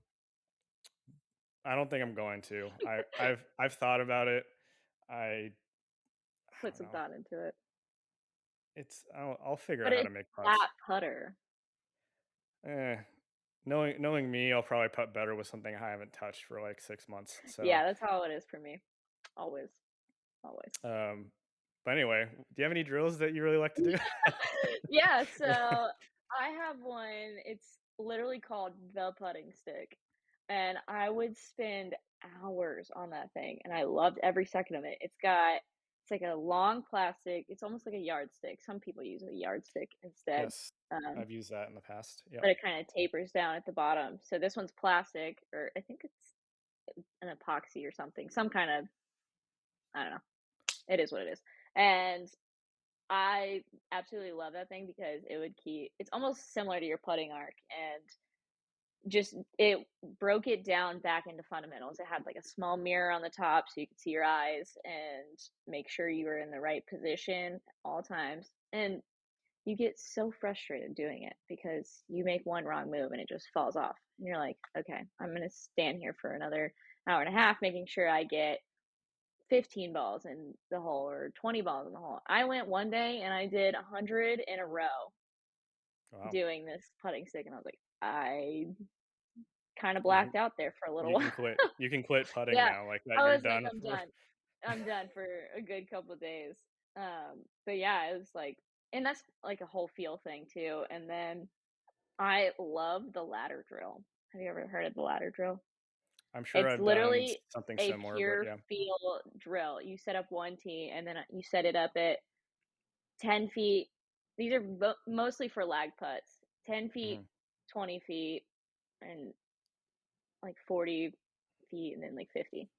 I don't think I'm going to. I've thought about it. I put don't some know. thought into it. I'll figure But out how to it's make that putts. putter. Eh, knowing me, I'll probably putt better with something I haven't touched for like 6 months. So, Yeah, that's how it is for me. Always, always. um, but anyway, do you have any drills that you really like to do? Yeah, so I have one, it's literally called the putting stick, and I would spend hours on that thing, and I loved every second of it. It's like a long plastic, it's almost like a yardstick. Some people use a yardstick instead, Yes, um, I've used that in the past. Yep. but it kinda tapers down at the bottom. So this one's plastic, or I think it's an epoxy or something, some kind of, I don't know. It is what it is. And I absolutely love that thing because it would keep it's almost similar to your putting arc, and just it broke it down back into fundamentals. It had like a small mirror on the top so you could see your eyes and make sure you were in the right position all times. And you get so frustrated doing it because you make one wrong move and it just falls off. And you're like, okay, I'm going to stand here for another hour and a half making sure I get 15 balls in the hole or 20 balls in the hole. I went one day and I did 100 in a row Wow. doing this putting stick, and I was like, I kind of You blacked can out there for a little you while. can quit. You can quit putting Yeah, now like that. I You're was like, done I'm for. done. I'm done for a good couple of days. But yeah, it was like, and that's like a whole feel thing too. And then I love the ladder drill. Have you ever heard of the ladder drill? I'm sure It's I've done literally something a similar, but pure yeah. feel drill. You set up one tee and then you set it up at 10 feet. These are mostly for lag putts. 10 feet, Hmm. 20 feet, and like 40 feet, and then like 50.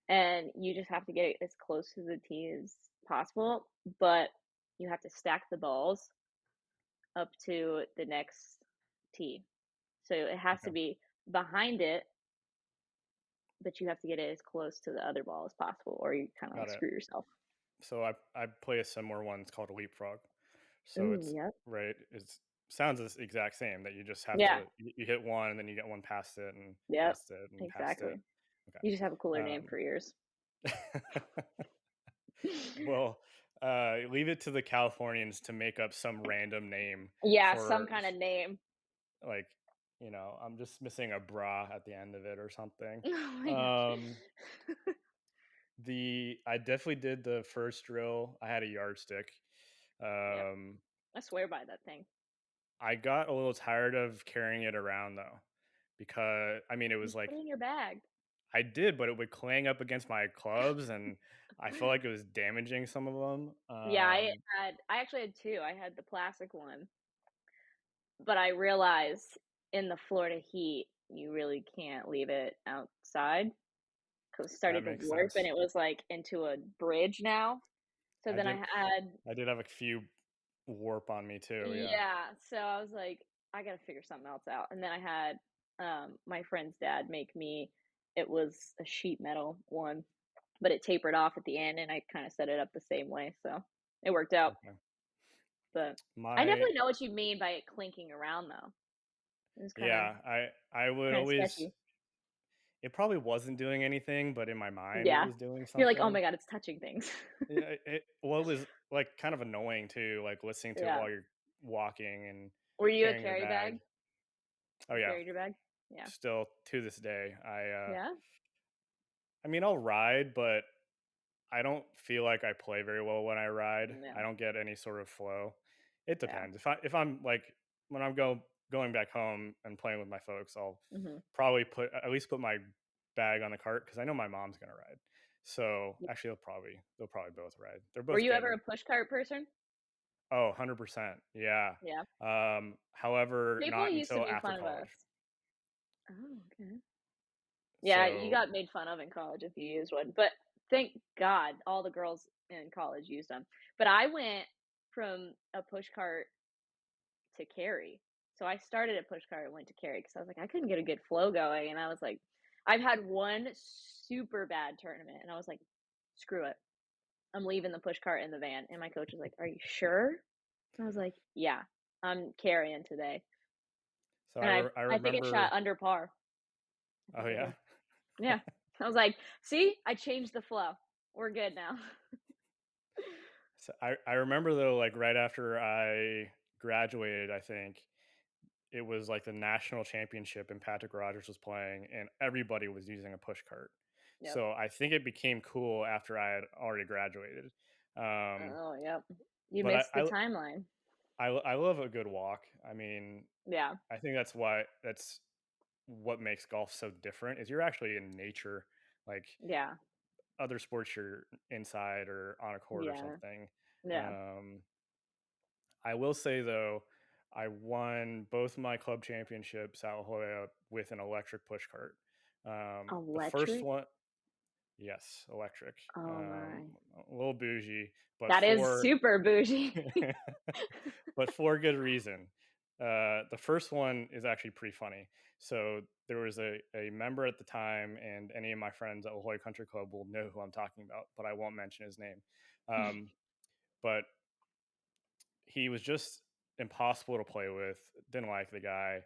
And you just have to get it as close to the tee as possible, but you have to stack the balls up to the next tee. So it has to Okay, be behind it, but you have to get it as close to the other ball as possible, or you kind of like got it. screw yourself. So I play a similar one. It's called a leapfrog. So Ooh, it's yep. right. It's sounds the exact same. That you just have Yeah, to you hit one and then you get one past it and yep, past it and past it. exactly. You just have a cooler name Okay. for yours. Well, leave it to the Californians to make up some random name Yeah, some for kind of name. like, I'm just missing a bra at the end of it or something. Oh my gosh. Um, I definitely did the first drill. I had a yardstick. Yep, Um, I swear by that thing. I got a little tired of carrying it around though, because I mean, it was Just put like it in your bag. I did, but it would clang up against my clubs, and I felt like it was damaging some of them. Yeah, I actually had 2. I had the plastic one, but I realized in the Florida heat, you really can't leave it outside 'cause it That started to makes warp and sense. it was, like, into a bridge now. So I then I did. had I did have a few warp on me too. Yeah. yeah, so I was like, "I gotta figure something else out." And then I had, my friend's dad make me it was a sheet metal one, but it tapered off at the end, and I kinda set it up the same way, so it worked out. Okay. But I My definitely know what you mean by it clinking around, though. It was Yeah. I would kinda always. sketchy. It probably wasn't doing anything, but in my mind, it Yeah. was doing You're like, "Oh something. my god, it's touching things." Yeah. It was like kind of annoying too, like listening to it Yeah. while you're walking and Were you a carrying your carry bag. bag? Oh You yeah. carried your bag? Yeah. Still to this day, Yeah? I mean, I'll ride, but I don't feel like I play very well when I ride. Yeah. I don't get any sort of flow. It Yeah. depends. If I'm like when I'm going back home and playing with my folks, I'll Mhm. probably at least put my bag on the cart because I know my mom's gonna ride. So Y actually, they'll probably both ride. They're Were both you ever getting a push cart person? oh 100%, yeah. Yeah. However, People not used to until make after fun of college. us. Oh, okay. Yeah, you So got made fun of in college if you used one, but thank God all the girls in college used them. But I went from a push cart to carry. So I started at push cart and went to carry because I was like, I couldn't get a good flow going. And I was like, I've had one super bad tournament and I was like, screw it. I'm leaving the push cart in the van. And my coach was like, are you sure? I was like, yeah, I'm carrying today. so And I I think it shot remember. under par. I Oh think I yeah. did. Yeah. I was like, see, I changed the flow. We're good now. So I remember though, like right after I graduated, I think it was like the national championship and Patrick Rogers was playing and everybody was using a push cart. Yep. So I think it became cool after I had already graduated. Um, Oh, yep. You but missed the timeline. I love a good walk. I mean, Yeah. I think that's what makes golf so different is you're actually in nature. Like Yeah. other sports, you're inside or on a court or Yeah. something. Yeah. Um, I will say though, I won both my club championships out La Jolla with an electric push cart. The first Electric? one, yes, electric. Oh my. A little bougie, but That is super bougie. but for good reason. The first one is actually pretty funny. So there was a member at the time, and any of my friends at La Jolla Country Club will know who I'm talking about, but I won't mention his name. Um, but he was just impossible to play with. Didn't like the guy,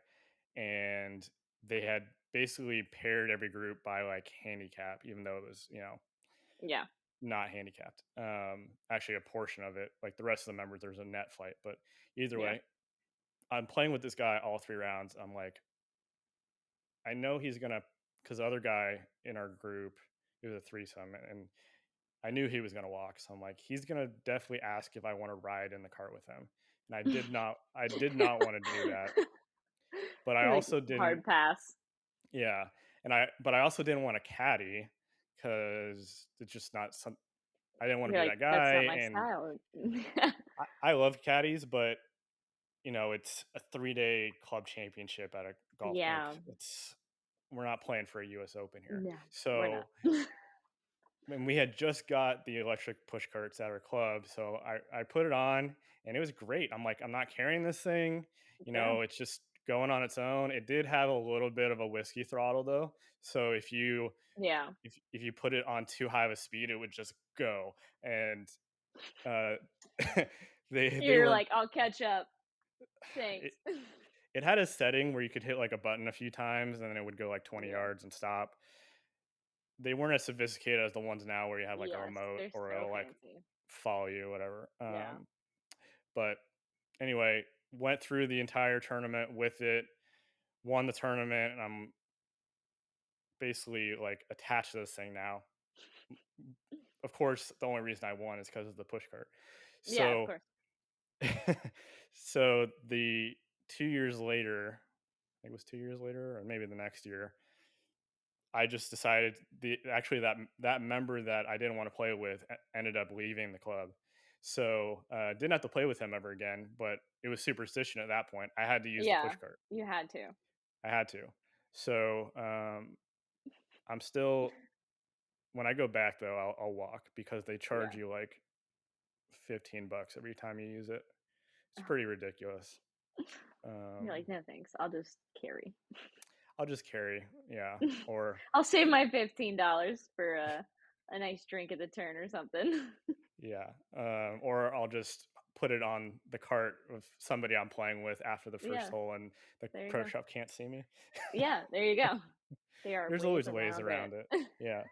and they had basically paired every group by like handicap, even though it was Yeah. not handicapped. Actually, a portion of it, like the rest of the members, there's a net fight. But either Yeah. way, I'm playing with this guy all 3 rounds. I'm like, I know he's gonna, because the other guy in our group, it was a threesome, and I knew he was gonna walk. So I'm like, he's gonna definitely ask if I want to ride in the cart with him, and I did not. I did not want to do that, but I You're like, also didn't. hard pass. Yeah, but I also didn't want a caddy because it's just not some. I didn't want to You're be like, that "That's guy, not my and style." I love caddies, but it's a 3-day club championship at a golf. Like Yeah. it's we're not playing for a U.S. Open here. No, we're not. So, and we had just got the electric push carts at our club, so I put it on and it was great. I'm like, I'm not carrying this thing. Good. It's just going on its own. It did have a little bit of a whiskey throttle though. So Yeah. if you put it on too high of a speed, it would just go. And uh they You're were like, "I'll catch up. it, Thanks." it had a setting where you could hit like a button a few times and then it would go like 20 Yeah. yards and stop. They weren't as sophisticated as the ones now where you have like a Yes, remote they're or so it'll like fancy. follow you, whatever. Yeah. But anyway, went through the entire tournament with it, won the tournament, and I'm basically like attached to this thing now. Of course, the only reason I won is because of the push cart. Yeah, of So, course. so the 2 years later, I think it was 2 years later, or maybe the next year, I just decided that member that I didn't want to play with ended up leaving the club. So didn't have to play with him ever again, but it was superstition at that point. I had to use the push Yeah, cart. you had to. I had to. So I'm still when I go back though, I'll walk because they charge Yeah. you like $15 every time you use it. It's Oh, pretty ridiculous. you're like, Um, "No, thanks. I'll just carry." I'll just carry, yeah, or I'll save my $15 for a nice drink at the turn or something. yeah, or I'll just put it on the cart with somebody I'm playing with after the first Yeah, hole, and the there you pro go. shop can't see me. Yeah, there you go. There are There's ways always ways around it. around it. Yeah,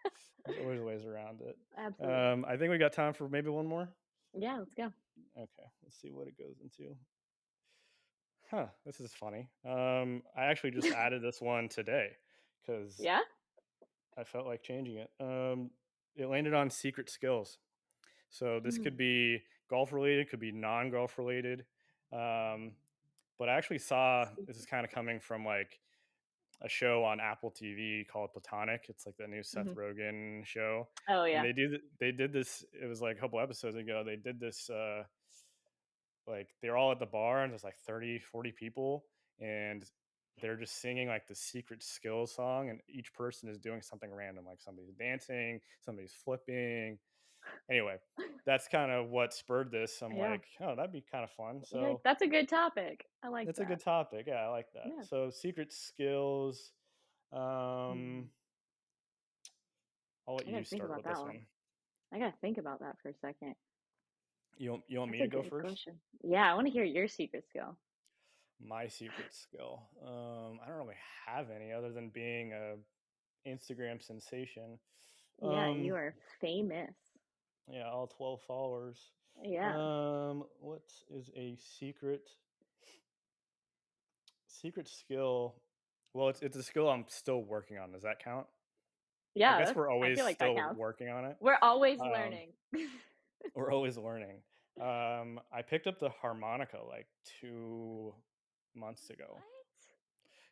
there's always ways around it. Absolutely. I think we got time for maybe one more. Yeah, let's go. Okay, let's see what it goes into. Huh, this is funny. I actually just added this one today because Yeah? I felt like changing it. It landed on secret skills. So this could Hmm. be golf related, could be non-golf related. Um, but I actually saw this is Secret. kind of coming from like a show on Apple TV called Platonic. It's like the new Seth Mhm. Rogen show, Oh, and yeah. they did this. It was like a couple episodes ago. They did this. Like they're all at the bar and there's like 30, 40 people, and they're just singing like the secret skill song, and each person is doing something random, like somebody's dancing, somebody's flipping. Anyway, that's kind of what spurred this. I'm Yeah. like, oh, that'd be kind of fun. You're like, So "That's a good topic. I like that's a that." good topic. Yeah, I like that. Yeah. So secret skills. Hmm. um I'll let I you gotta think start about with that this one. one. I gotta think about that for a second. You want That's me a to go good first? question. Yeah, I wanna hear your secret skill. My secret skill, I don't really have any other than being a Instagram sensation. Yeah, you Um, are famous. yeah, all 12 followers. Yeah. What is a secret skill? Well, it's a skill I'm still working on. Does that count? I Yeah, guess that's we're I always feel like that still counts. working on it. We're always Um, learning. we're always learning. I picked up the harmonica like 2 months ago. What?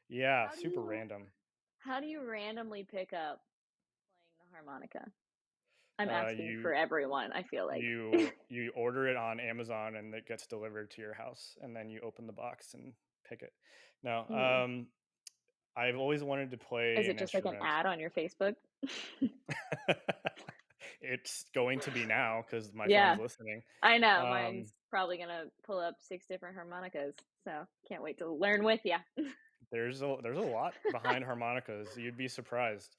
Yeah, How do super you random. how do you randomly pick up playing the harmonica? I'm Uh, asking for you everyone, I feel like. you order it on Amazon and it gets delivered to your house, and then you open the box and pick it. No, Ew. I've always wanted to play Is it an just like an instrument. ad on your Facebook? It's going to be now because my phone's Yeah, listening. I know, Um, mine's probably gonna pull up 6 different harmonicas, so can't wait to learn with ya. there's a lot behind harmonicas. You'd be surprised.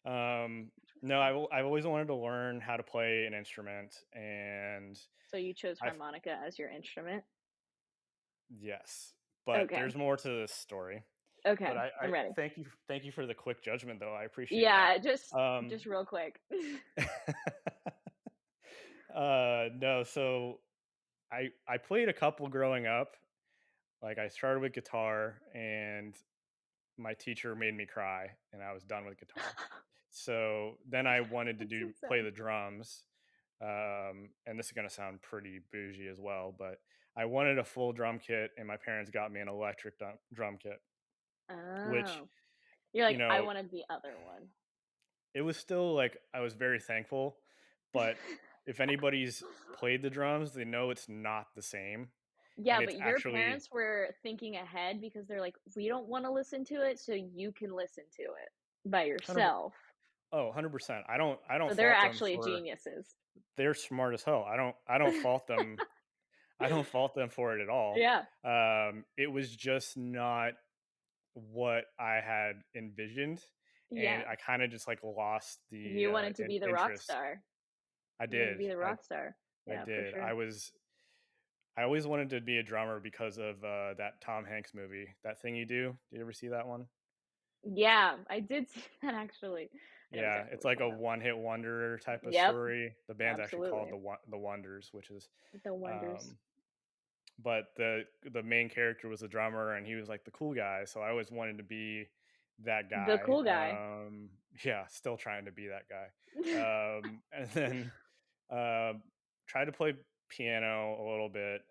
No, I've always wanted to learn how to play an instrument, and So you chose I've harmonica as your instrument? yes, but Okay, there's more to this story. But okay, I I'm ready. thank you for the quick judgment, though. I appreciate that. Yeah, just Um, real quick. no, so I played a couple growing up. Like I started with guitar, and my teacher made me cry, and I was done with guitar. So then I wanted to That's so play sad. the drums. And this is gonna sound pretty bougie as well, but I wanted a full drum kit, and my parents got me an electric drum kit, which Oh. You're you like, "I know, wanted the other one." it was still like I was very thankful, but if anybody's played the drums, they know it's not the same, Yeah, and it's but your actually parents were thinking ahead because they're like, "We don't wanna listen to it, so you can listen to it by 100 yourself." 100%. I don't So they're fault them actually for geniuses. they're smart as hell. I don't fault them. I don't fault them for it at all. Yeah, It was just not what I had envisioned, and yeah. I kind of just like lost the You wanted to be the rock interest. star. I You wanted to did. be the I rock star. I Yeah, for did. sure. I always wanted to be a drummer because of that Tom Hanks movie, That Thing You Do. Did you ever see that one? Yeah, I did see that actually. I know Yeah, exactly it's what like you're a talking about. one-hit wonder type of Yep, story. The band's actually called absolutely. the Wonders, which is The Wonders. um but the main character was a drummer and he was like the cool guy, so I always wanted to be that The guy. cool guy. Yeah, still trying to be that guy. And then um tried to play piano a little bit.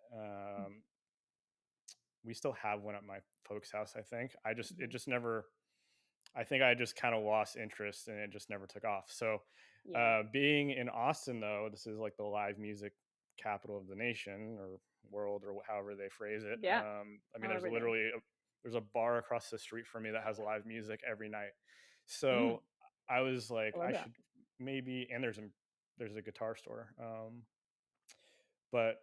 We still have one at my folks' house, I think. It Mhm. just never, I think I just kind of lost interest and it just never took off. So, Yeah, being in Austin, though, this is like the live music capital of the nation or world or however they phrase it. yeah, I mean, however it is. there's a bar across the street from me that has live music every night. Mm, So I was I like, love I that. should maybe, and there's a guitar store, but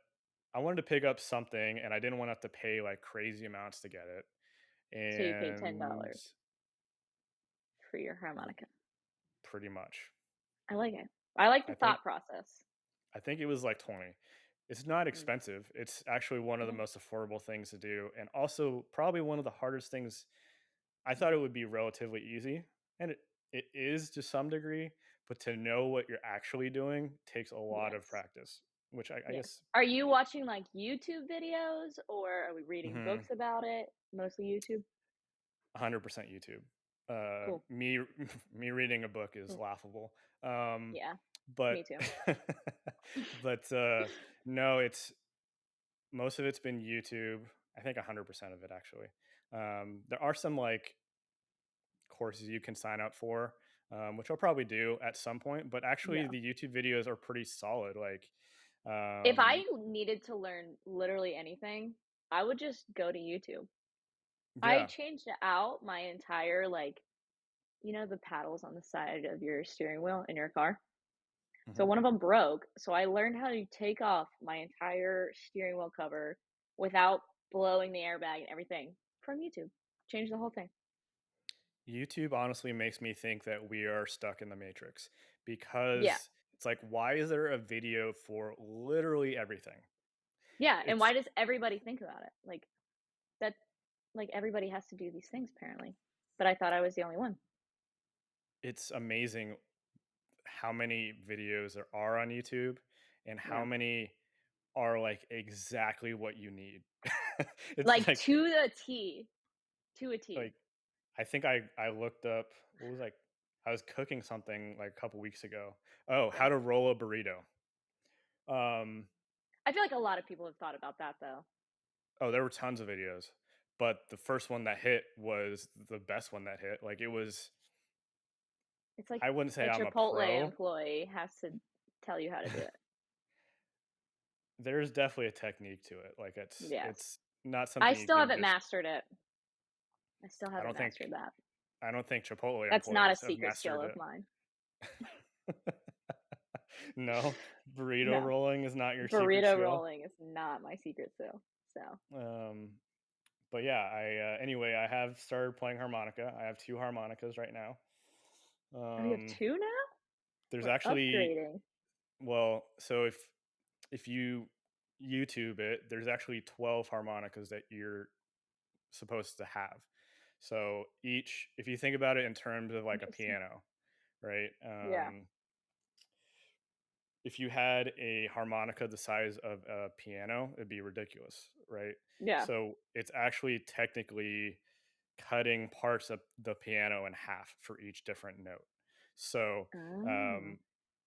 I wanted to pick up something and I didn't want to have to pay like crazy amounts to get it. So you paid And $10 for your harmonica. pretty much. I like it. I like the I think thought process. I think it was like 20. It's not Mm, expensive. It's actually one of the yeah. most affordable things to do and also probably one of the hardest things. I thought Mhm. it would be relatively easy and it is to some degree, but to know what you're actually doing takes a lot of Yes. practice, which I Yes. guess Are you watching, like, YouTube videos, or are we reading mhm, books about it? Mostly YouTube? 100% YouTube. Cool. Me me reading a book is Mm, laughable. yeah, But me too. but no, it's most of it's been YouTube. I think 100% of it actually. There are some like courses you can sign up for, which I'll probably do at some point. But actually, Yeah. the YouTube videos are pretty solid. Like, If I um, needed to learn literally anything, I would just go to YouTube. I yeah, changed out my entire, like, the paddles on the side of your steering wheel in your car? So mhm. one of them broke, so I learned how to take off my entire steering wheel cover without blowing the airbag and everything from YouTube. Changed the whole thing. YouTube honestly makes me think that we are stuck in the matrix Yeah. because it's like, why is there a video for literally everything? Yeah, and It's why does everybody think about it? That everybody has to do these things apparently, but I thought I was the only one. it's amazing how many videos there are on YouTube and how Yeah. many are like exactly what you need. It's Like, to the T. To a T. like I think I looked up what was like I was cooking something like a couple weeks ago. Oh, Yeah. how to roll a burrito. Um I feel like a lot of people have thought about that, though. oh, there were tons of videos, but the first one that hit was the best one that hit. Like it was It's like I wouldn't say a I'm a Chipotle pro. employee has to tell you how to do it. There's definitely a technique to it. Like Yes. it's not I something you still can haven't just mastered it. I still I haven't don't think mastered that. I don't think Chipotle That's not a employees have secret skill mastered of mine. it. No, burrito No. rolling is not your secret Burrito skill. rolling is not my secret skill. So, Um, but yeah, anyway, I have started playing harmonica. I have two harmonicas right now. oh, you have Um, 2 now? there's We're actually upgrading. well, so if you YouTube it, there's actually 12 harmonicas that you're supposed to have. So each, if you think about it in terms of like a Interesting. piano, right? Yeah. If you had a harmonica the size of a piano, it'd be ridiculous, right? Yeah. So it's actually technically cutting parts of the piano in half for each different note. So Oh. um,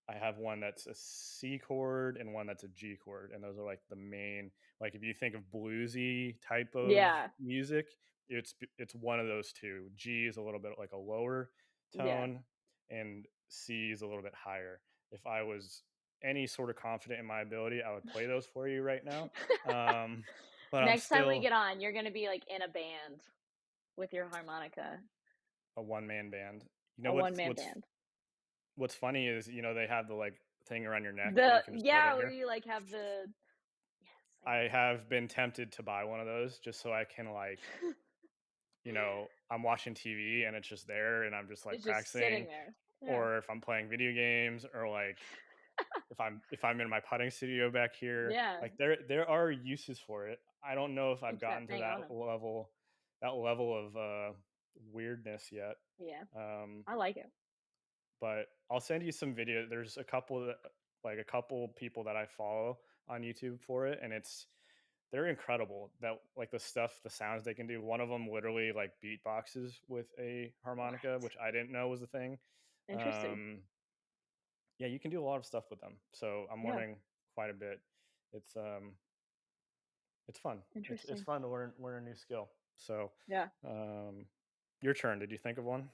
I have one that's a C chord and one that's a G chord, and those are like the main. Like if you think of bluesy type of Yeah. music, it's one of those two. G is a little bit like a lower Yeah. tone, and C is a little bit higher. If I was any sort of confident in my ability, I would play those for you right now. Um, but I'm Next time we still get on, you're gonna be like in a band with your harmonica, a one man band. You know a one what's man what's band. what's funny is they have the like thing around your neck that The you can just hold yeah, in where here. you like have the yes, I I know. have been tempted to buy one of those just so I can like, I'm watching TV and it's just there and I'm just like It's just sitting practicing, there. Yeah. or if I'm playing video games, or like if I'm in my putting studio back here, Yeah. like there are uses for it. I don't know if I've Except gotten to hang on 'em. that level of weirdness yet. Yeah. Um I like it. but I'll send you some video. There's a couple people that I follow on YouTube for it, and they're incredible. That like the sounds they can do. One of them literally like beatboxes with a harmonica, What? which I didn't know was a thing. Interesting. Um, yeah, you can do a lot of stuff with them. So I'm Yeah. learning quite a bit. It's um, it's fun. It's Interesting. fun to learn a new skill. So, Yeah. um, your turn. Did you think of one?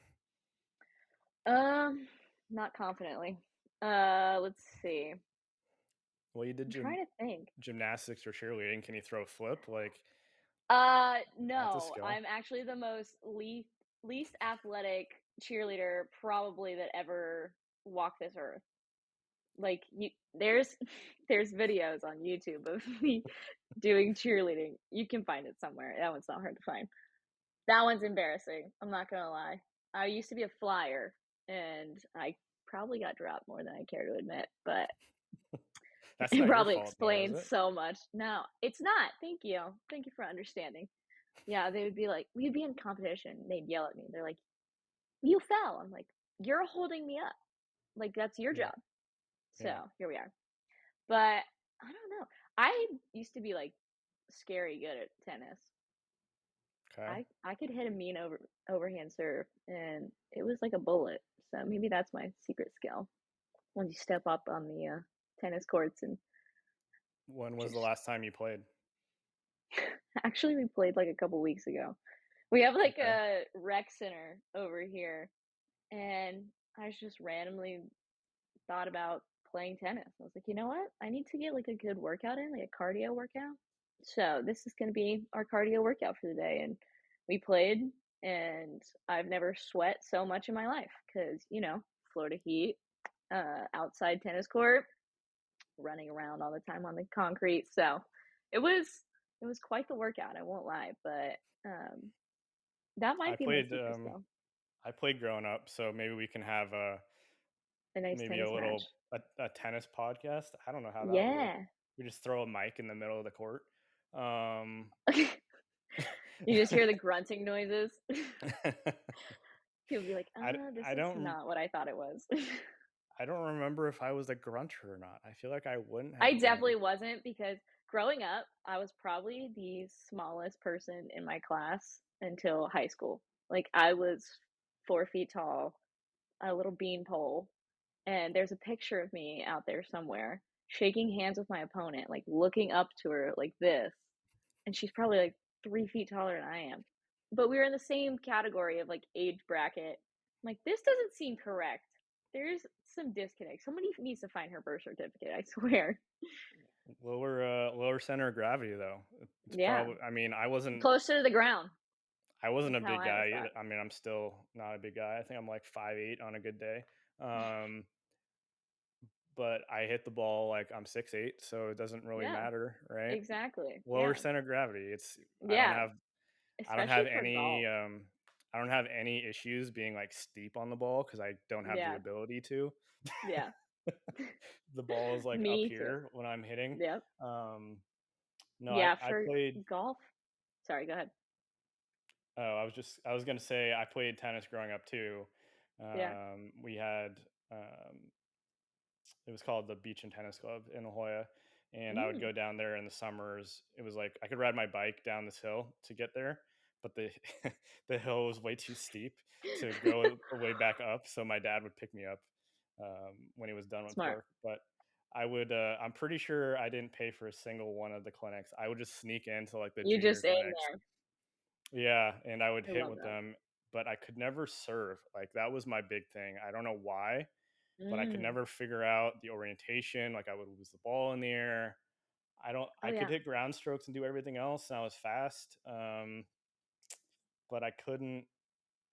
Um, not confidently. Let's see. Well, you did I'm trying to think. gymnastics or cheerleading. Can you throw a flip? Like that's a No, skill. I'm actually the most least athletic cheerleader probably that ever walked this earth. Like you, there's there's videos on YouTube of me doing cheerleading. You can find it somewhere. That one's not hard to find. That one's embarrassing. I'm not gonna lie. I used to be a flyer, and I probably got dropped more than I care to admit, but That's it not your probably fault though, is explains it? so much. No, it's not. Thank you. Thank you for understanding. Yeah, they would be like, we'd be in competition. They'd yell at me. They're like, "You fell." I'm like, "You're holding me up. Like that's your Yeah. job." So Yeah. here we are. But I don't know. I used to be like scary good at tennis. Okay. I could hit a mean overhand serve, and it was like a bullet. So maybe that's my secret skill. Once you step up on the tennis courts and When was the just last time you played? actually we played like a couple weeks ago. We have like Okay. a rec center over here, and I just randomly thought about playing tennis. I was like, you know what? I need to get like a good workout in, like a cardio workout. So this is going to be our cardio workout for the day. And we played, and I've never sweat so much in my life because, Florida heat, outside tennis court, running around all the time on the concrete. So it was it was quite the workout, I won't lie, but that I might be my played secret skill. I played growing up, so maybe we can have A nice maybe tennis match. a tennis podcast. I don't know how that would work. Yeah. We just throw a mic in the middle of the court. Um You just hear the grunting noises. He'll be like, I this I is don't not what I thought it was." I don't remember if I was a grunter or not. I feel like I wouldn't I have been. definitely wasn't because growing up, I was probably the smallest person in my class until high school. Like I was 4 feet tall, a little beanpole, and there's a picture of me out there somewhere shaking hands with my opponent, like looking up to her like this, and she's probably like 3 feet taller than I am. But we were in the same category of like age bracket. I'm like, this doesn't seem correct. There's some disconnect. Somebody needs to find her birth certificate, I swear. Lower center of gravity though. It's Yeah. probably, I mean, Closer to the ground. I wasn't That's a how big I always guy thought. either. I mean, I'm still not a big guy. I think I'm like 5'8" on a good day. Um, but I hit the ball like I'm 6'8", so it doesn't really Yeah, matter, right? exactly. Lower Yeah. center of gravity. I don't Yeah. have I don't Especially have for golf. I don't have any issues being like steep on the ball because I don't have the Yeah. ability to. Yeah. The ball is like up Me too. here when I'm hitting. Yep. Um, no, Yeah, I for played. golf. Sorry, go ahead. Oh, I was gonna say I played tennis growing up too. Yeah. We had it was called the Beach and Tennis Club in La Jolla, and I would Mm. go down there in the summers. It was like I could ride my bike down this hill to get there, but the the hill was way too steep to go all the way back up. So my dad would pick me up. when he was done with Smart. work. But I would, I'm pretty sure I didn't pay for a single one of the clinics. I would just sneak into like the You junior just aim clinics. there. Yeah, and I would I hit love with that. them, but I could never serve. Like that was my big thing. I don't know why, but I could Mm. never figure out the orientation. Like I would lose the ball in the air. I don't. Oh I could yeah. hit ground strokes and do everything else, and I was fast. But I couldn't.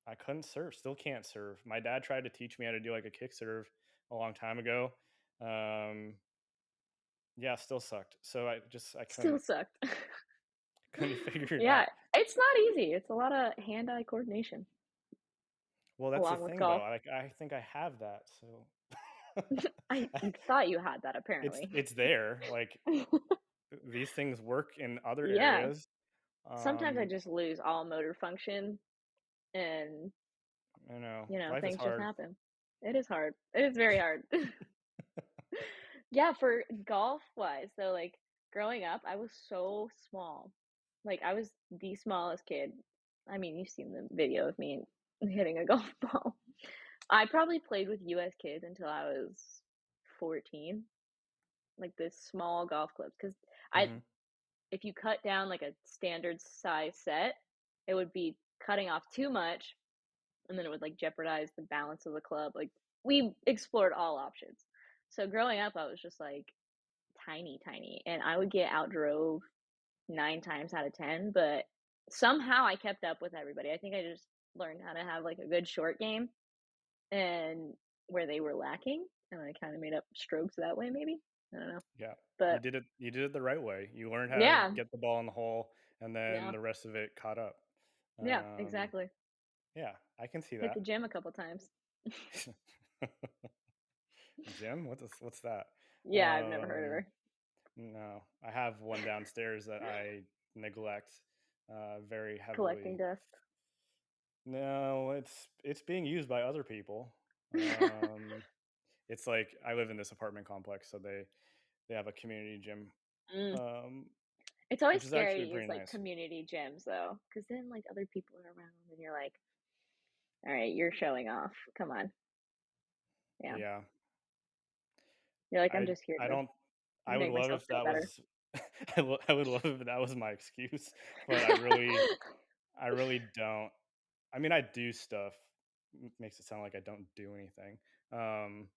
I couldn't serve. Still can't serve. My dad tried to teach me how to do like a kick serve a long time ago. Um, yeah, still sucked. So I Still sucked. couldn't figure it Yeah, out. it's not easy. It's a lot of hand-eye coordination Well, that's the along with thing though. golf. I think I have that. So I you thought you had that it's apparently. it's there. Like these things work in other Yeah. areas. Sometimes I Um, just lose all motor function and, you know, life is things just hard. happen. It is hard. It is very hard. Yeah, for golf wise though, like growing up, I was so small. Like I was the smallest kid. I mean, you've seen the video of me hitting a golf ball. I probably played with US kids until I was 14, like this small golf clubs. Because I Hmm. if you cut down like a standard size set, it would be cutting off too much and then it would like jeopardize the balance of the club. Like we explored all options. So growing up, I was just like tiny, tiny, and I would get outdrove 9 times out of 10. But somehow I kept up with everybody. I think I just learned how to have like a good short game and where they were lacking, and I kind of made up strokes that way. Maybe I don't know, Yeah, you but did it. You did it the right way. You learned how to yeah, get the ball in the hole, and then yeah, the rest of it caught up. yeah, Um, exactly. yeah, I can see Hit the that. gym a couple times. Jim, what's that? Yeah, I've never heard of Um, her. no, I have one downstairs that I neglect very Collecting heavily. dust. No, it's being used by other people. Um, it's like I live in this apartment complex, so they have a community gym, Mm. um, It's always which is scary actually to use pretty like nice. community gyms though, because then like other people are around and you're like, all right, you're showing off. Come on. Yeah. Yeah, You're like, I'm I just here I to don't. I would make love myself if feel that better. was. I would love if that was my excuse, but I really don't. I mean, I do stuff. Makes it sound like I don't do anything. Um,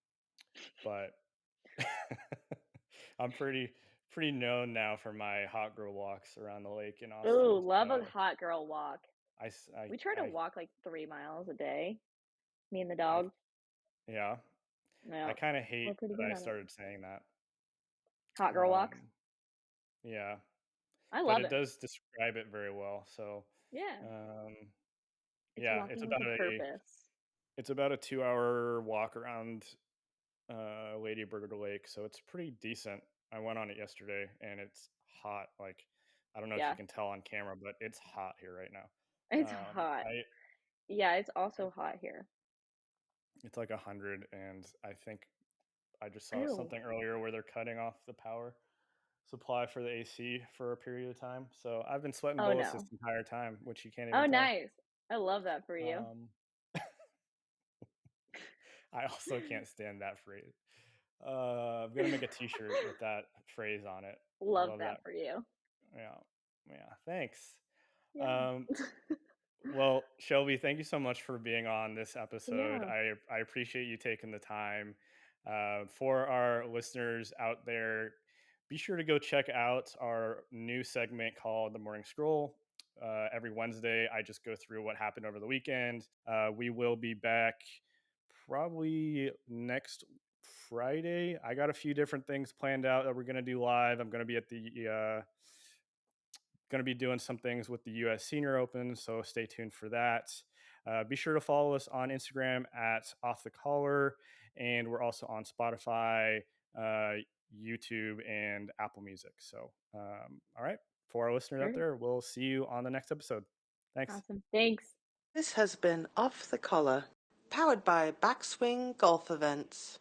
but I'm pretty known now for my hot girl walks around the lake in Ooh, Austin. love a So hot girl walk. I s- We try to I walk like 3 miles a day, me and the I dog. yeah. I Yeah, kind of we're hate pretty that good I at it. started saying that. Hot girl walks. Um, yeah, I but love it it. does describe it very well. So Yeah, um, it's yeah, walking with a purpose. it's about a 2 hour walk around Lady Bird Lake, so it's pretty decent. I went on it yesterday, and it's hot. Like I don't know if you Yeah, can tell on camera, but it's hot here right now. it's hot. I Yeah, it's also hot here. it's like 100, and I think I just saw Ew. something earlier where they're cutting off the power supply for the AC for a period of time. So I've been sweating Oh bullets this no. entire time, which you can't even Oh, tell. nice. I love that for you. Um, I also can't stand that phrase. I'm gonna make a T-shirt with that phrase on it. I Love love that. that for you. Yeah, yeah. Thanks. Yeah. Um, well, Shelby, thank you so much for being on this episode. Yeah. I appreciate you taking the time. For our listeners out there, be sure to go check out our new segment called The Morning Scroll. Every Wednesday, I just go through what happened over the weekend. We will be back probably next Friday. I got a few different things planned out that we're going to do live. I'm going to be at the going to be doing some things with the US Senior Open, so stay tuned for that. Be sure to follow us on Instagram at Off the Collar, and we're also on Spotify, uh, YouTube, and Apple Music. So, all right, for our listeners out Sure. there, we'll see you on the next episode. Thanks. Awesome. Thanks. This has been Off the Collar, powered by Backswing Golf Events.